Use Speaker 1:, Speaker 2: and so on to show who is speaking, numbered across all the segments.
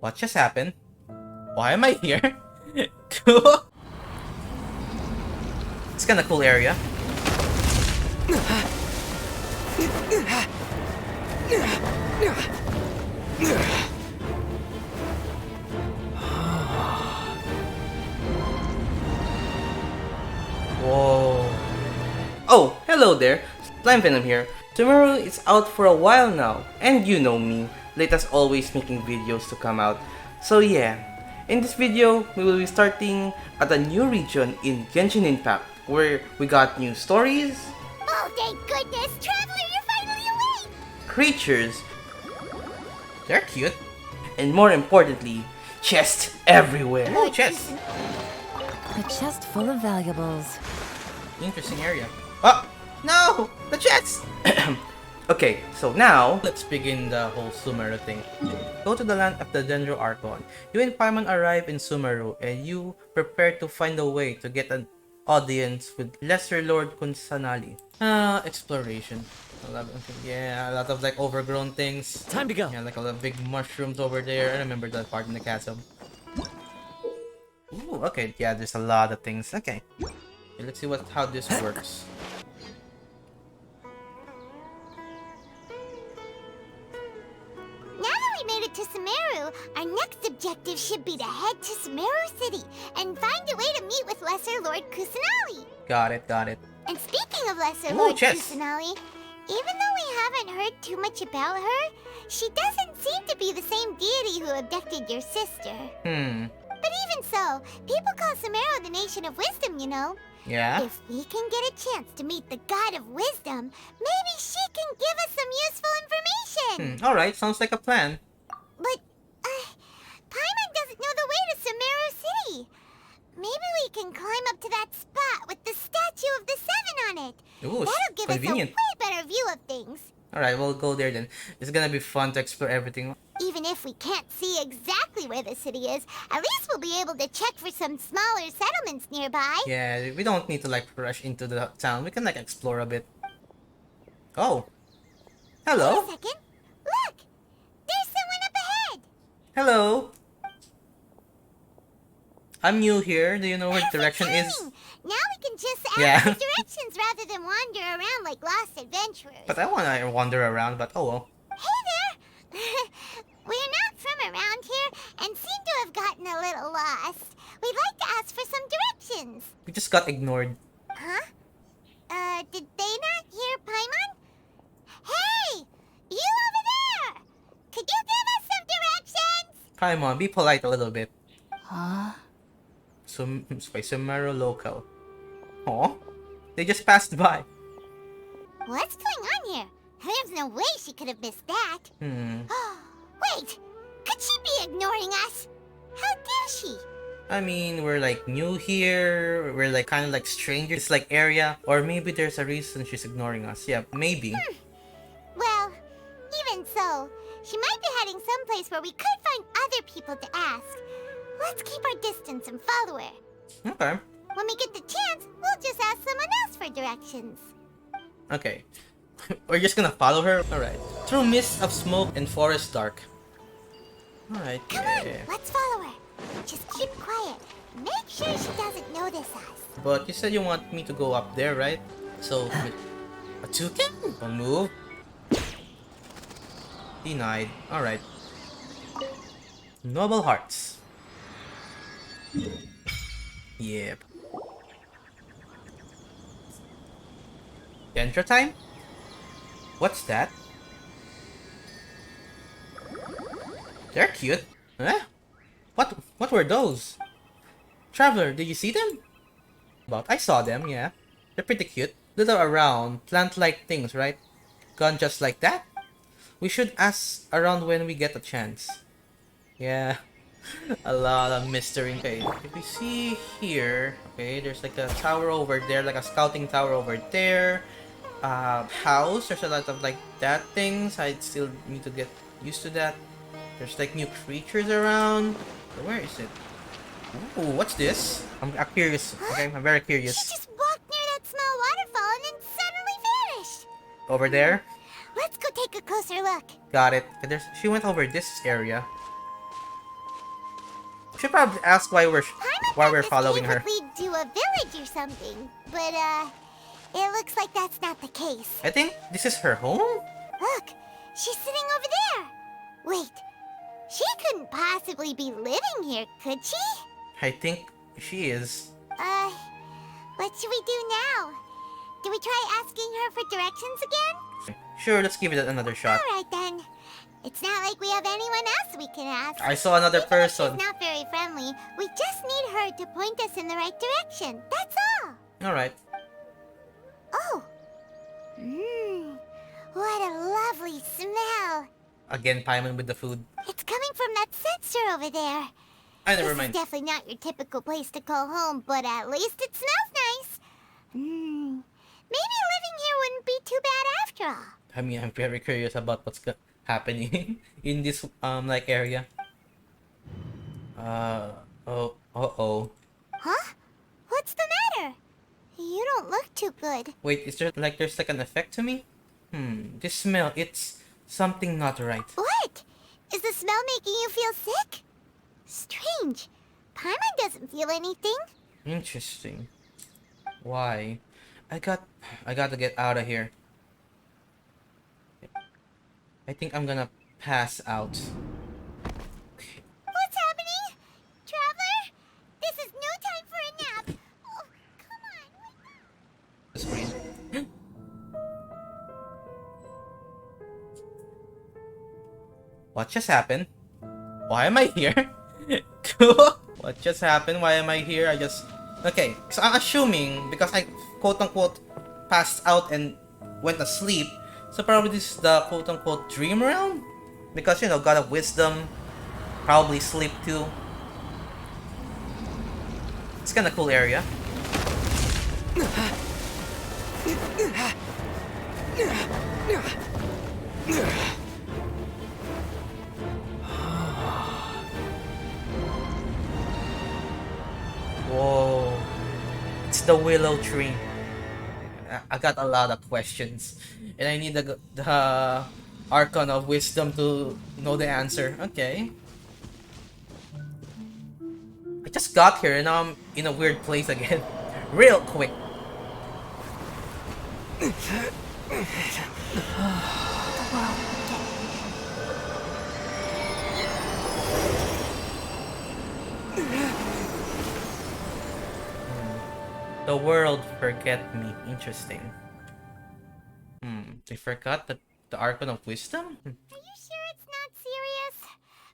Speaker 1: What just happened? Why am I here? Cool. It's kinda cool area. Whoa. Oh, hello there. Slime Venom here. Sumeru is out for a while now, and you know me, late as always making videos to come out. So yeah, in this video, we will be starting at a new region in Genshin Impact, where we got new stories,
Speaker 2: Oh, thank goodness! Traveler, you're finally awake!
Speaker 1: creatures, they're cute, and more importantly, chests everywhere. Oh, chests!
Speaker 3: A chest full of valuables.
Speaker 1: Interesting area. Oh! No! The chest! Okay, so now, let's begin the whole Sumeru thing. Go to the land of the Dendro Archon. You and Paimon arrive in Sumeru, and you prepare to find a way to get an audience with Lesser Lord Kusanali. Exploration. Yeah, a lot of like overgrown things.
Speaker 4: Time to go.
Speaker 1: Yeah, like a lot of big mushrooms over there. I remember that part in the chasm. Ooh, okay, yeah, there's a lot of things. Okay, let's see how this works.
Speaker 2: Now that we made it to Sumeru, our next objective should be to head to Sumeru City and find a way to meet with Lesser Lord Kusanali.
Speaker 1: Got it, got it.
Speaker 2: And speaking of Lesser
Speaker 1: Ooh,
Speaker 2: Lord
Speaker 1: chess.
Speaker 2: Kusanali, even though we haven't heard too much about her, she doesn't seem to be the same deity who abducted your sister. But even so, people call Sumeru the Nation of Wisdom, you know.
Speaker 1: Yeah?
Speaker 2: If we can get a chance to meet the God of Wisdom, maybe she can give us some useful information.
Speaker 1: Alright, sounds like a plan.
Speaker 2: But, Paimon doesn't know the way to Sumeru City. Maybe we can climb up to that spot with the statue of the Seven on it.
Speaker 1: Ooh,
Speaker 2: That'll give
Speaker 1: convenient.
Speaker 2: us a way better view of things.
Speaker 1: Alright, we'll go there then. It's gonna be fun to explore everything.
Speaker 2: Even if we can't see exactly where the city is, at least we'll be able to check for some smaller settlements nearby.
Speaker 1: Yeah, we don't need to like rush into the town. We can like explore a bit. Oh.
Speaker 2: Wait a
Speaker 1: Hello.
Speaker 2: second. Look! There's someone up ahead!
Speaker 1: Hello. I'm new here. Do you know where
Speaker 2: Perfect
Speaker 1: direction is?
Speaker 2: timing. Now we can just ask
Speaker 1: Yeah.
Speaker 2: the directions rather than wander around like lost adventurers.
Speaker 1: But I wanna wander around, but oh well.
Speaker 2: Hey there! We're not from around here and seem to have gotten a little lost. We'd like to ask for some directions.
Speaker 1: We just got ignored.
Speaker 2: Huh? Did they not hear Paimon? Hey! You over there! Could you give us some directions?
Speaker 1: Paimon, be polite a little bit.
Speaker 3: Huh?
Speaker 1: Sumeru local. Oh, they just passed by.
Speaker 2: What's going on here? There's no way she could have missed that. Wait! Could she be ignoring us? How dare she?
Speaker 1: I mean, we're like new here. We're like kind of like strangers, like area, or maybe there's a reason she's ignoring us. Yeah, maybe.
Speaker 2: Well, even so, she might be heading someplace where we could find other people to ask. Let's keep our distance and follow her.
Speaker 1: Okay.
Speaker 2: When we get the chance, we'll just ask someone else for directions.
Speaker 1: Okay. We're just gonna follow her. All right. Through mists of smoke and forest dark. All right.
Speaker 2: Come
Speaker 1: Yeah.
Speaker 2: on, let's follow her. Just keep quiet. Make sure she doesn't notice us.
Speaker 1: But you said you want me to go up there, right? So, a toucan? Don't move. Denied. All right. Noble hearts. Yep. Dendro time? What's that? They're cute. Huh? What were those? Traveler, did you see them? I saw them, yeah. They're pretty cute. Little around, plant-like things, right? Gone just like that? We should ask around when we get a chance. Yeah. A lot of mystery. Okay, if we see here, okay, there's like a tower over there, like a scouting tower over there. House, there's a lot of like that things. I still need to get used to that. There's like new creatures around. Where is it? Ooh, what's this? I'm curious. Okay, I'm very
Speaker 2: She
Speaker 1: curious.
Speaker 2: just walked near that small waterfall and then suddenly vanished.
Speaker 1: Over there?
Speaker 2: Let's go take a closer look.
Speaker 1: Got it. Okay, she went over this area. should probably ask why we're
Speaker 2: Paimon thought
Speaker 1: following
Speaker 2: this
Speaker 1: her.
Speaker 2: cave would lead to a village or something, but it looks like that's not the case.
Speaker 1: I think this is her home?
Speaker 2: Look, she's sitting over there. Wait, she couldn't possibly be living here, could she?
Speaker 1: I think she is.
Speaker 2: What should we do now? Do we try asking her for directions again?
Speaker 1: Sure, let's give it another shot.
Speaker 2: Alright then. It's not like we have anyone else we can ask.
Speaker 1: I saw another
Speaker 2: Even if
Speaker 1: person.
Speaker 2: she's not very friendly. We just need her to point us in the right direction. That's all.
Speaker 1: Alright.
Speaker 2: Oh. What a lovely smell.
Speaker 1: Again, Paimon with the food.
Speaker 2: It's coming from that sensor over there.
Speaker 1: Never
Speaker 2: This
Speaker 1: mind.
Speaker 2: is definitely not your typical place to call home, but at least it smells nice. Maybe living here wouldn't be too bad after all.
Speaker 1: I mean, I'm very curious about what's happening in this like area. Uh-oh.
Speaker 2: Huh? What's the matter? You don't look too good.
Speaker 1: Wait, is there's like an effect to me? This smell, it's something not right.
Speaker 2: What? Is the smell making you feel sick? Strange. Paimon doesn't feel anything.
Speaker 1: Interesting. Why? I gotta get out of here. I think I'm gonna pass out. Okay.
Speaker 2: What's happening? Traveler? This is no time for a nap. Oh, come on.
Speaker 1: The screen. What just happened? Why am I here? What just happened? Why am I here? Okay, so I'm assuming because I quote-unquote passed out and went asleep, so probably this is the quote-unquote dream realm? Because, you know, God of Wisdom, probably sleep too. It's kinda cool area. Whoa. It's the willow tree. I got a lot of questions. And I need the Archon of Wisdom to know the answer. Okay. I just got here and now I'm in a weird place again. Real quick. The world forget me. Interesting. They forgot the Archon of Wisdom?
Speaker 2: Are you sure it's not serious?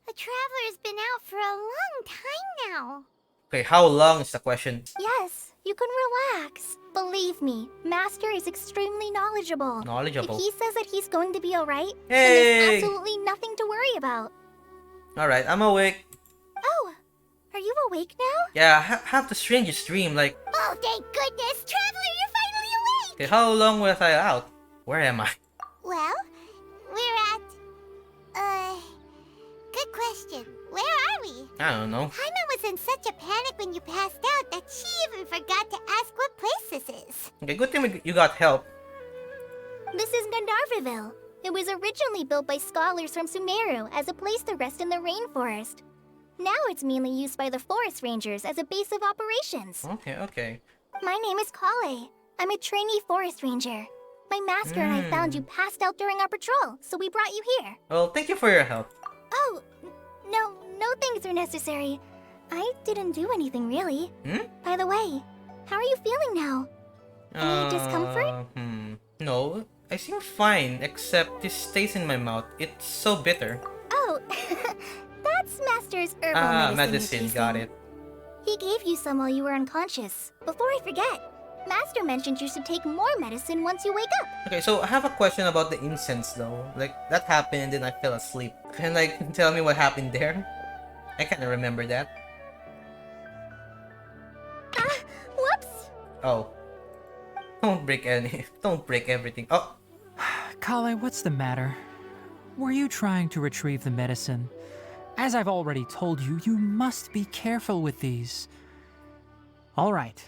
Speaker 2: The Traveler's been out for a long time now.
Speaker 1: Okay, how long is the question?
Speaker 4: Yes, you can relax. Believe me, Master is extremely knowledgeable.
Speaker 1: Knowledgeable.
Speaker 4: If he says that he's going to be alright, then
Speaker 1: Hey!
Speaker 4: there's absolutely nothing to worry about.
Speaker 1: Alright, I'm awake.
Speaker 4: Oh, are you awake now?
Speaker 1: Yeah, I have the strangest dream. Like,
Speaker 2: Oh, thank goodness! Traveler, you're finally awake!
Speaker 1: okay, how long was I out? Where am I?
Speaker 2: Well, we're at... Good question. Where are we?
Speaker 1: I don't know.
Speaker 2: Paimon was in such a panic when you passed out that she even forgot to ask what place this is.
Speaker 1: Okay, good thing you got help.
Speaker 4: This is Gandharvaville. It was originally built by scholars from Sumeru as a place to rest in the rainforest. Now it's mainly used by the forest rangers as a base of operations.
Speaker 1: Okay.
Speaker 4: My name is Kale. I'm a trainee forest ranger. My master and I found you passed out during our patrol, so we brought you here.
Speaker 1: Well, thank you for your help.
Speaker 4: Oh, no thanks are necessary. I didn't do anything really. By the way, how are you feeling now? Any discomfort?
Speaker 1: No, I seem fine, except this stays in my mouth. It's so bitter.
Speaker 4: Oh, that's Master's herbal
Speaker 1: medicine,
Speaker 4: you're
Speaker 1: got
Speaker 4: tasting.
Speaker 1: it.
Speaker 4: He gave you some while you were unconscious. Before I forget, Master mentioned you should take more medicine once you wake up.
Speaker 1: Okay, so I have a question about the incense though. Like, that happened and then I fell asleep. Can like tell me what happened there? I can't remember that.
Speaker 4: Whoops!
Speaker 1: Oh. Don't break everything. Oh,
Speaker 5: Kale, what's the matter? Were you trying to retrieve the medicine? As I've already told you, you must be careful with these. All right,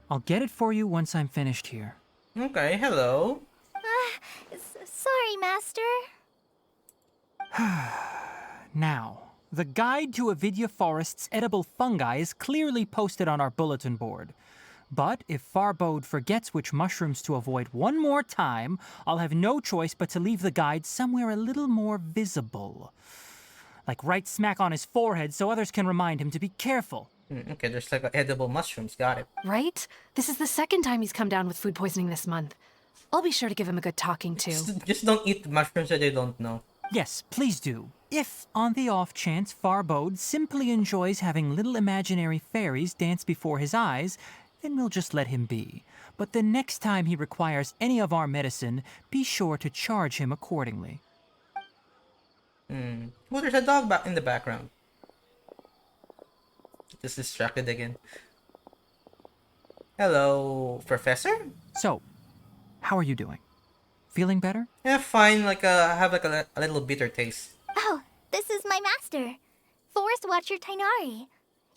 Speaker 5: I'll get it for you once I'm finished here.
Speaker 1: okay, hello.
Speaker 4: Sorry, Master.
Speaker 5: Now, The guide to Avidya Forest's edible fungi is clearly posted on our bulletin board. But if Farbode forgets which mushrooms to avoid one more time, I'll have no choice but to leave the guide somewhere a little more visible. Like right smack on his forehead so others can remind him to be careful.
Speaker 1: Okay, there's like edible mushrooms. Got it.
Speaker 6: Right? This is the second time he's come down with food poisoning this month. I'll be sure to give him a good talking to.
Speaker 1: Just don't eat mushrooms that you don't know.
Speaker 5: Yes, please do. If, on the off chance, Farbode simply enjoys having little imaginary fairies dance before his eyes, then we'll just let him be. But the next time he requires any of our medicine, be sure to charge him accordingly.
Speaker 1: Well, there's a dog back in the background. Just distracted again. Hello, Professor?
Speaker 5: So, how are you doing? Feeling better?
Speaker 1: Yeah, fine. Like, I have like a little bitter taste.
Speaker 4: Oh, this is my master, Forest Watcher Tainari.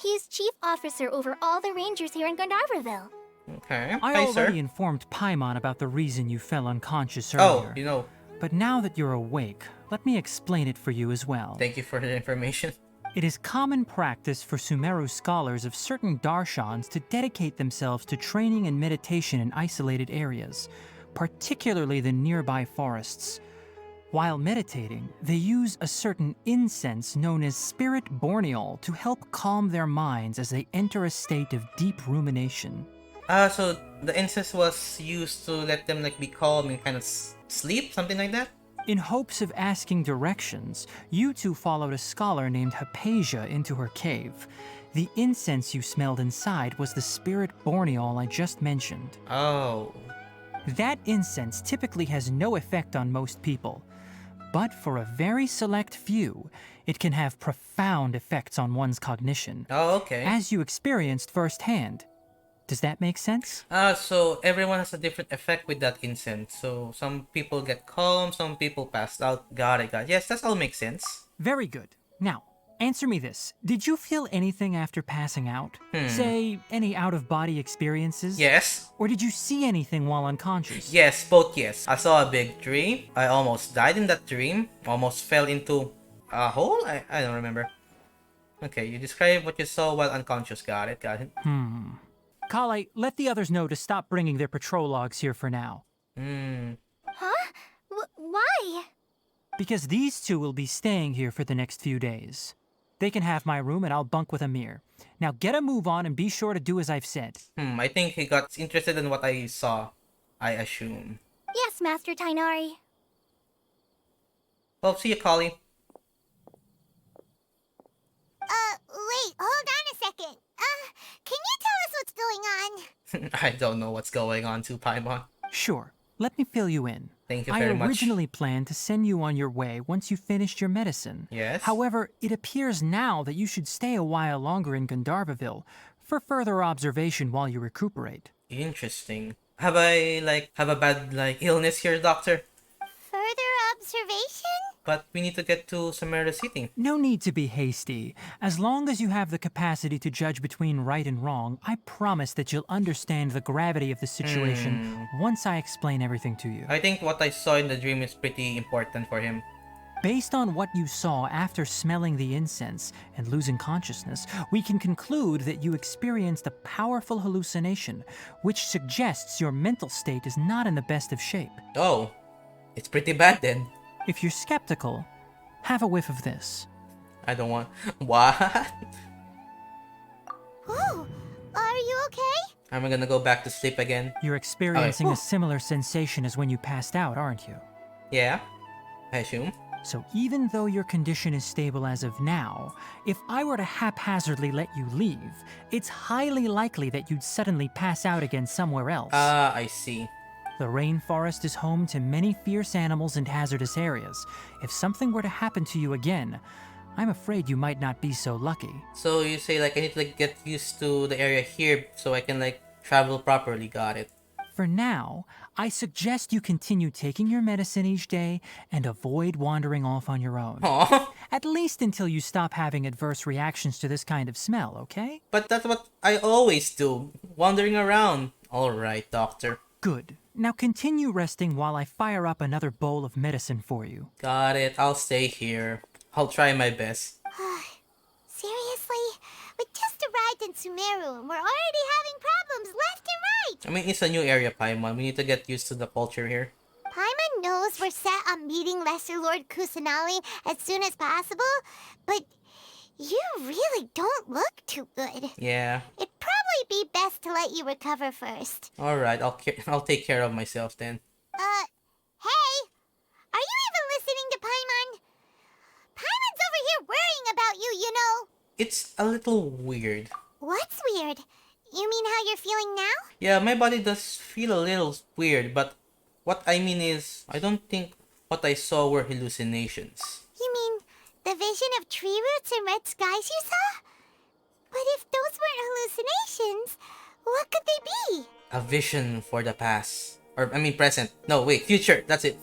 Speaker 4: He is chief officer over all the rangers here in Gandharvaville.
Speaker 1: Okay.
Speaker 5: I
Speaker 1: Hi,
Speaker 5: already
Speaker 1: sir.
Speaker 5: informed Paimon about the reason you fell unconscious
Speaker 1: Oh,
Speaker 5: earlier.
Speaker 1: you know.
Speaker 5: But now that you're awake, let me explain it for you as well.
Speaker 1: Thank you for the information.
Speaker 5: It is common practice for Sumeru scholars of certain darshans to dedicate themselves to training and meditation in isolated areas, particularly the nearby forests. While meditating, they use a certain incense known as spirit borneol to help calm their minds as they enter a state of deep rumination.
Speaker 1: So the incense was used to let them like be calm and kind of sleep, something like that?
Speaker 5: In hopes of asking directions, you two followed a scholar named Hypatia into her cave. The incense you smelled inside was the spirit borneol I just mentioned.
Speaker 1: Oh.
Speaker 5: That incense typically has no effect on most people, but for a very select few, it can have profound effects on one's cognition,
Speaker 1: Oh, okay.
Speaker 5: as you experienced firsthand. Does that make sense?
Speaker 1: So everyone has a different effect with that incense. So some people get calm, some people pass out. Got it, got it. Yes, that all makes sense.
Speaker 5: Very good. Now, answer me this. Did you feel anything after passing out? Say, any out-of-body experiences?
Speaker 1: Yes.
Speaker 5: Or did you see anything while unconscious?
Speaker 1: Yes, both yes. I saw a big dream. I almost died in that dream. Almost fell into a hole? I don't remember. Okay, you describe what you saw while unconscious. Got it, got it.
Speaker 5: Kale, let the others know to stop bringing their patrol logs here for now.
Speaker 4: Huh? Why?
Speaker 5: Because these two will be staying here for the next few days. They can have my room and I'll bunk with Amir. Now get a move on and be sure to do as I've said.
Speaker 1: I think he got interested in what I saw. I assume.
Speaker 4: Yes, Master Tainari.
Speaker 1: Well, see you, Kali.
Speaker 2: Wait, hold on a second. Can you tell us what's going on?
Speaker 1: I don't know what's going on too, Paimon.
Speaker 5: Sure, let me fill you in.
Speaker 1: Thank you
Speaker 5: I
Speaker 1: very much.
Speaker 5: originally planned to send you on your way once you finished your medicine.
Speaker 1: Yes?
Speaker 5: However, it appears now that you should stay a while longer in Gandharvaville for further observation while you recuperate.
Speaker 1: Interesting. Have I, have a bad, illness here, doctor?
Speaker 2: Further observation?
Speaker 1: But we need to get to Sumeru City.
Speaker 5: No need to be hasty. As long as you have the capacity to judge between right and wrong, I promise that you'll understand the gravity of the situation once I explain everything to you.
Speaker 1: I think what I saw in the dream is pretty important for him.
Speaker 5: Based on what you saw after smelling the incense and losing consciousness, we can conclude that you experienced a powerful hallucination, which suggests your mental state is not in the best of shape.
Speaker 1: Oh, it's pretty bad then.
Speaker 5: If you're skeptical, have a whiff of this.
Speaker 1: I don't want... What?
Speaker 2: Whoa, are you okay?
Speaker 1: Am I gonna go back to sleep again?
Speaker 5: You're experiencing
Speaker 1: Okay.
Speaker 5: a similar sensation as when you passed out, aren't you?
Speaker 1: Yeah, I assume.
Speaker 5: So even though your condition is stable as of now, if I were to haphazardly let you leave, it's highly likely that you'd suddenly pass out again somewhere else.
Speaker 1: I see.
Speaker 5: The rainforest is home to many fierce animals and hazardous areas. If something were to happen to you again, I'm afraid you might not be so lucky.
Speaker 1: So you say I need to get used to the area here so I can travel properly. Got it.
Speaker 5: For now, I suggest you continue taking your medicine each day and avoid wandering off on your own.
Speaker 1: Aw.
Speaker 5: At least until you stop having adverse reactions to this kind of smell, okay?
Speaker 1: But that's what I always do. Wandering around. Alright, doctor.
Speaker 5: Good. Now continue resting while I fire up another bowl of medicine for you.
Speaker 1: Got it. I'll stay here. I'll try my best.
Speaker 2: Seriously? We just arrived in Sumeru and we're already having problems left and right!
Speaker 1: I mean, it's a new area, Paimon. We need to get used to the culture here.
Speaker 2: Paimon knows we're set on meeting Lesser Lord Kusanali as soon as possible, but you really don't look too good.
Speaker 1: Yeah.
Speaker 2: It'd probably be best to let you recover first.
Speaker 1: Alright, I'll take care of myself then.
Speaker 2: Hey! Are you even listening to Paimon? Paimon's over here worrying about you, you know!
Speaker 1: It's a little weird.
Speaker 2: What's weird? You mean how you're feeling now?
Speaker 1: Yeah, my body does feel a little weird, but what I mean is, I don't think what I saw were hallucinations.
Speaker 2: You mean the vision of tree roots and red skies you saw? But if those weren't hallucinations, what could they be?
Speaker 1: A vision for the past. Or, I mean, present. No, wait, future. That's it.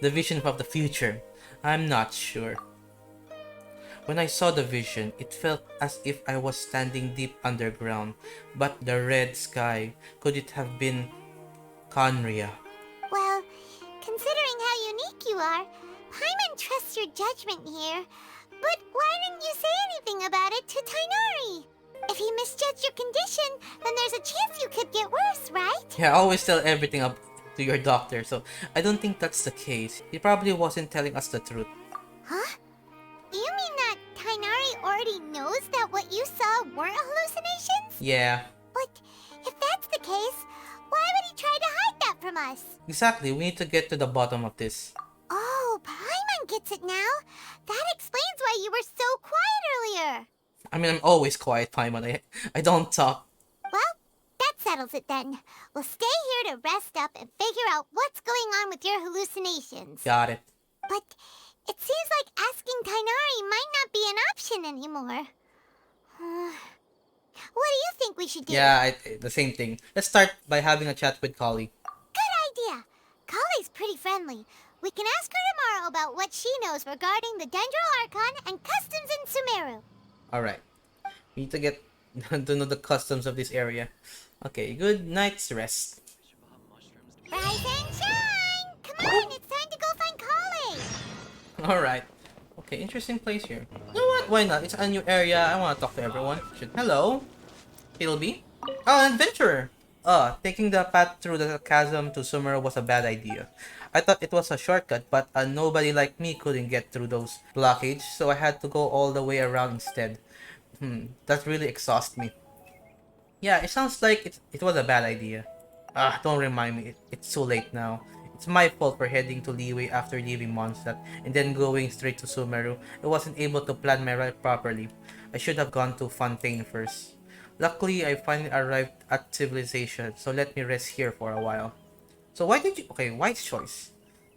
Speaker 1: The vision of the future. I'm not sure. When I saw the vision, it felt as if I was standing deep underground. But the red sky, could it have been Conria?
Speaker 2: Well, considering how unique you are, Paimon trusts your judgment here. But why didn't you say anything about it to Tainari? If he misjudged your condition, then there's a chance you could get worse, right?
Speaker 1: Yeah, I always tell everything up to your doctor, so I don't think that's the case. He probably wasn't telling us the truth.
Speaker 2: Huh? You mean that Tainari already knows that what you saw weren't hallucinations?
Speaker 1: Yeah,
Speaker 2: But if that's the case, why would he try to hide that from us?
Speaker 1: exactly. We need to get to the bottom of this.
Speaker 2: Oh, Paimon gets it now. That explains why you were so quiet earlier.
Speaker 1: I mean, I'm always quiet, Paimon. I don't talk.
Speaker 2: Well, that settles it then. We'll stay here to rest up and figure out what's going on with your hallucinations.
Speaker 1: Got it.
Speaker 2: But it seems like asking Tainari might not be an option anymore. What do you think we should do?
Speaker 1: Yeah, the same thing. Let's start by having a chat with Kali.
Speaker 2: Good idea. Kali's pretty friendly. We can ask her tomorrow about what she knows regarding the Dendro Archon and customs in Sumeru.
Speaker 1: Alright. We need to get to know the customs of this area. Okay, good night's rest.
Speaker 2: Rise and shine! Come on, it's time to go find Kali!
Speaker 1: Alright. Okay, interesting place here. You know what? Why not? It's a new area. I want to talk to everyone. Hello? Hilby? Oh, an adventurer! Taking the path through the chasm to Sumeru was a bad idea. I thought it was a shortcut, but nobody like me couldn't get through those blockades, so I had to go all the way around instead. That really exhausts me. Yeah, it sounds like it was a bad idea. Don't remind me. It's too late now. It's my fault for heading to Liyue after leaving Mondstadt and then going straight to Sumeru. I wasn't able to plan my ride properly. I should have gone to Fontaine first. Luckily, I finally arrived at Civilization, so let me rest here for a while. So why did you... Okay, wise choice.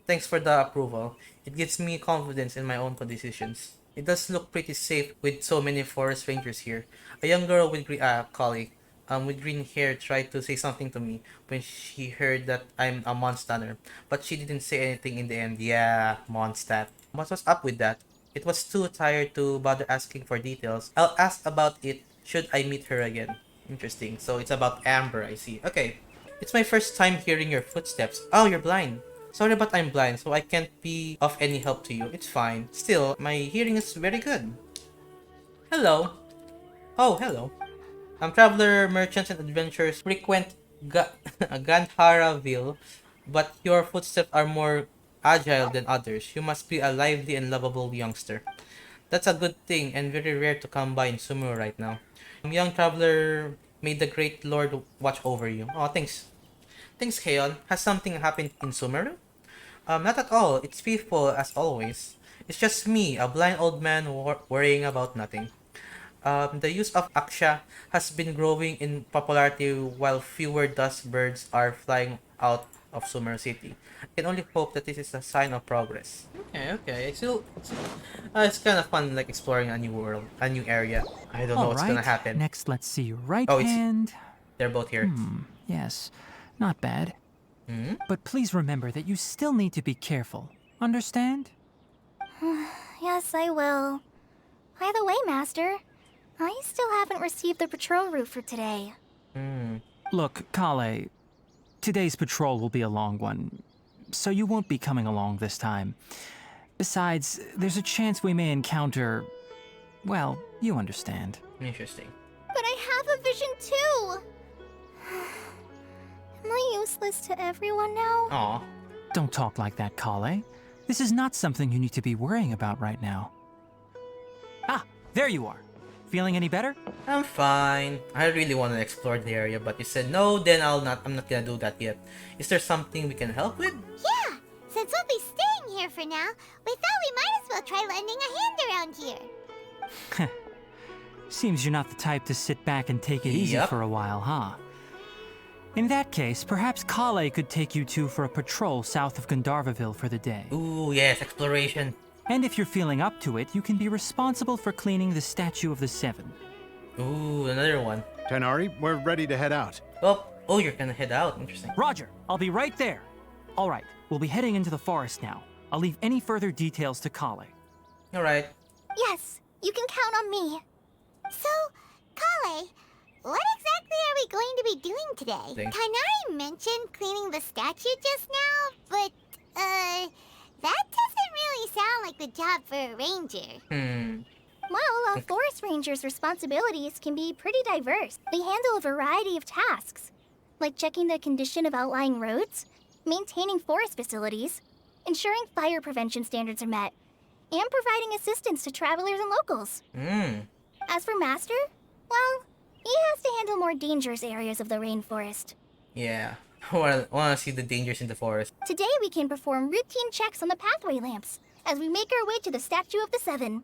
Speaker 1: Thanks for the approval. It gives me confidence in my own decisions. It does look pretty safe with so many forest rangers here. A young girl with colleague, with green hair tried to say something to me when she heard that I'm a Mondstadter, but she didn't say anything in the end. Yeah, Mondstadt. What was up with that? It was too tired to bother asking for details. I'll ask about it should I meet her again. Interesting. So it's about Amber, I see. Okay. It's my first time hearing your footsteps. Oh, you're blind. Sorry, but I'm blind, so I can't be of any help to you. It's fine. Still, my hearing is very good. Hello. Oh, hello. Traveler, merchants, and adventurers frequent Gandharaville, but your footsteps are more agile than others. You must be a lively and lovable youngster. That's a good thing and very rare to come by in Sumeru right now. Young traveler, may the great lord watch over you. Oh, thanks. Thanks, Kaon. Has something happened in Sumeru? Not at all. It's peaceful as always. It's just me, a blind old man worrying about nothing. The use of Aksha has been growing in popularity while fewer dust birds are flying out of Sumeru City. I can only hope that this is a sign of progress. Okay. It's kind of fun, like exploring a new world, a new area. I don't know what's gonna happen.
Speaker 5: Next, let's see your right
Speaker 1: Oh,
Speaker 5: hand.
Speaker 1: They're both here.
Speaker 5: Yes, not bad. But please remember that you still need to be careful. Understand?
Speaker 4: Yes, I will. By the way, Master, I still haven't received the patrol route for today.
Speaker 5: Look, Kale, today's patrol will be a long one, so you won't be coming along this time. Besides, there's a chance we may encounter... Well, you understand.
Speaker 1: Interesting.
Speaker 4: But I have a vision too! Am I useless to everyone now?
Speaker 1: Aw.
Speaker 5: Don't talk like that, Kale. This is not something you need to be worrying about right now. Ah, there you are. Feeling any better?
Speaker 1: I'm fine. I really want to explore the area, but you said no, then I'm not gonna do that yet. Is there something we can help with?
Speaker 2: Yeah, since we'll be staying here for now, we thought we might as well try lending a hand around here.
Speaker 5: Seems you're not the type to sit back and take it easy
Speaker 1: Yep.
Speaker 5: for a while, huh? In that case, perhaps Kale could take you two for a patrol south of Gandharvaville for the day.
Speaker 1: Ooh, yes, exploration.
Speaker 5: And if you're feeling up to it, you can be responsible for cleaning the Statue of the Seven.
Speaker 1: Ooh, another one.
Speaker 7: Tenari, we're ready to head out.
Speaker 1: Oh, you're gonna head out. Interesting.
Speaker 5: Roger, I'll be right there. All right, we'll be heading into the forest now. I'll leave any further details to Kale.
Speaker 1: Alright.
Speaker 4: Yes, you can count on me.
Speaker 2: So, Kale, what exactly are we going to be doing today?
Speaker 1: Thanks.
Speaker 2: Kanari mentioned cleaning the statue just now, but, that doesn't really sound like the job for a ranger.
Speaker 4: Well, a forest ranger's responsibilities can be pretty diverse. They handle a variety of tasks, like checking the condition of outlying roads, maintaining forest facilities, ensuring fire prevention standards are met, and providing assistance to travelers and locals. As for Master, well, he has to handle more dangerous areas of the rainforest.
Speaker 1: Yeah. I wanna see the dangers in the forest.
Speaker 4: Today we can perform routine checks on the pathway lamps as we make our way to the Statue of the Seven.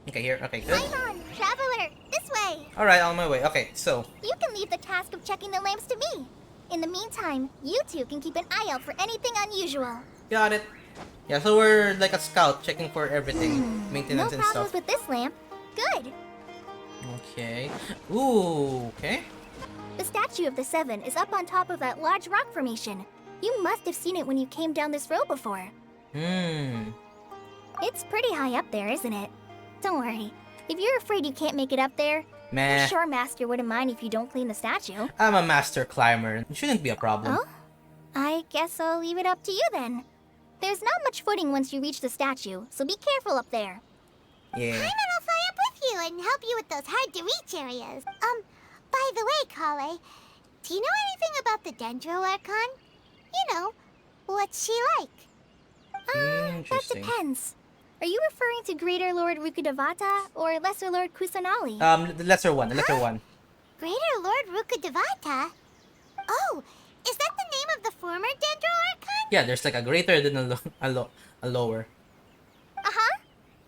Speaker 1: Okay, here. Okay, good.
Speaker 4: Climb on, traveler! This way!
Speaker 1: Alright, on my way. Okay, so.
Speaker 4: You can leave the task of checking the lamps to me. In the meantime, you two can keep an eye out for anything unusual.
Speaker 1: Got it. Yeah, so we're like a scout checking for everything.
Speaker 4: No
Speaker 1: Maintenance and
Speaker 4: problems
Speaker 1: stuff.
Speaker 4: with this lamp. Good.
Speaker 1: Okay. Ooh, okay.
Speaker 4: The Statue of the Seven is up on top of that large rock formation. You must have seen it when you came down this road before. It's pretty high up there, isn't it? Don't worry. If you're afraid you can't make it up there,
Speaker 1: Meh.
Speaker 4: I'm sure Master wouldn't mind if you don't clean the statue.
Speaker 1: I'm a master climber. It shouldn't be a problem.
Speaker 4: Oh? I guess I'll leave it up to you then. There's not much footing once you reach the statue, so be careful up there.
Speaker 1: Yeah.
Speaker 2: Paimon will fly up with you and help you with those hard-to-reach areas. By the way, Kale, do you know anything about the Dendro Archon? You know, what's she like?
Speaker 4: That
Speaker 1: Interesting.
Speaker 4: depends. Are you referring to Greater Lord Rukudevata or Lesser Lord Kusanali?
Speaker 1: The lesser one. The lesser one.
Speaker 2: Greater Lord Rukudevata? Oh, is that the name of the former Dendro Archon?
Speaker 1: Yeah, there's like a greater than a lower.
Speaker 4: Uh-huh.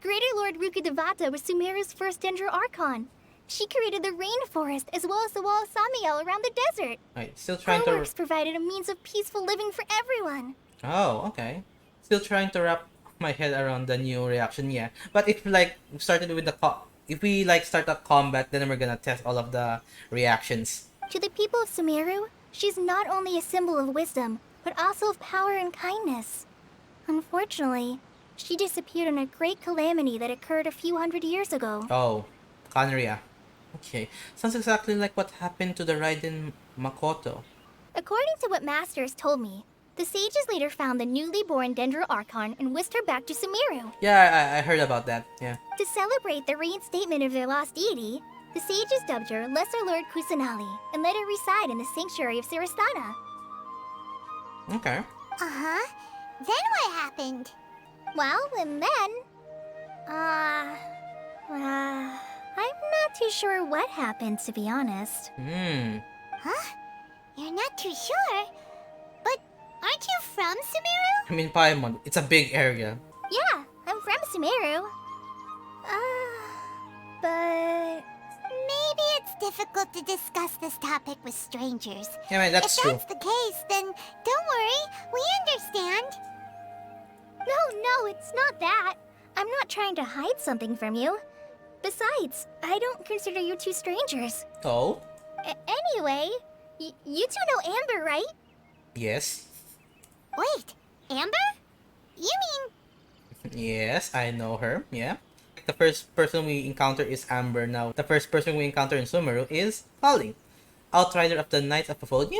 Speaker 4: Greater Lord Rukudevata was Sumeru's first Dendro Archon. She created the rainforest as well as the wall of Samiel around the desert.
Speaker 1: Alright, still
Speaker 4: Her
Speaker 1: trying to.
Speaker 4: works provided a means of peaceful living for everyone.
Speaker 1: Oh, okay. Still trying to wrap my head around the new reaction. Yeah, but if like started with the if we like start a combat, then we're gonna test all of the reactions.
Speaker 4: To the people of Sumeru, she's not only a symbol of wisdom, but also of power and kindness. Unfortunately, she disappeared in a great calamity that occurred a few hundred years ago.
Speaker 1: Oh, Kanria. Okay, sounds exactly like what happened to the Raiden Makoto.
Speaker 4: According to what Master has told me, the sages later found the newly born Dendro Archon and whisked her back to Sumeru.
Speaker 1: Yeah, I heard about that. Yeah.
Speaker 4: To celebrate the reinstatement of their lost deity, the sages dubbed her Lesser Lord Kusanali and let her reside in the sanctuary of Sirastana.
Speaker 1: Okay.
Speaker 2: Uh-huh. Then what happened?
Speaker 4: Well, and then... I'm not too sure what happened, to be honest.
Speaker 2: Huh? You're not too sure? But aren't you from Sumeru?
Speaker 1: I mean, Paimon, it's a big area.
Speaker 4: Yeah, I'm from Sumeru. But...
Speaker 2: Maybe it's difficult to discuss this topic with strangers.
Speaker 1: Yeah, man, that's
Speaker 2: if
Speaker 1: true.
Speaker 2: that's the case, then don't worry. We understand.
Speaker 4: No, it's not that. I'm not trying to hide something from you. Besides, I don't consider you two strangers.
Speaker 1: Oh?
Speaker 4: Anyway, you two know Amber, right?
Speaker 1: Yes.
Speaker 2: Wait, Amber? You mean...
Speaker 1: Yes, I know her. Yeah. The first person we encounter is Amber now. The first person we encounter in Sumeru is Holly, Outrider of the Knights of Aphrodite.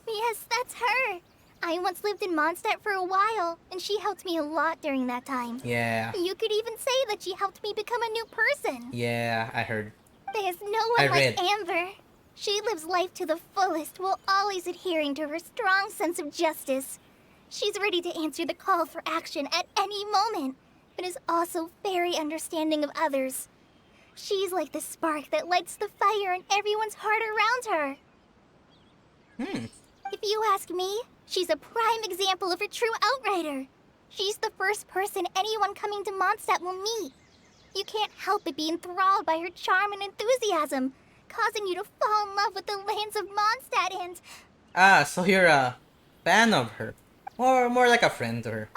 Speaker 4: Yes, that's her. I once lived in Mondstadt for a while, and she helped me a lot during that time.
Speaker 1: Yeah.
Speaker 4: You could even say that she helped me become a new person.
Speaker 1: Yeah, I heard.
Speaker 4: There's no
Speaker 1: I
Speaker 4: one like
Speaker 1: read.
Speaker 4: Amber. She lives life to the fullest while always adhering to her strong sense of justice. She's ready to answer the call for action at any moment, but is also very understanding of others. She's like the spark that lights the fire in everyone's heart around her. If you ask me, she's a prime example of a true outrider. She's the first person anyone coming to Mondstadt will meet. You can't help but be enthralled by her charm and enthusiasm, causing you to fall in love with the lands of Mondstadt and...
Speaker 1: Ah, so you're a fan of her. Or more like a friend to her.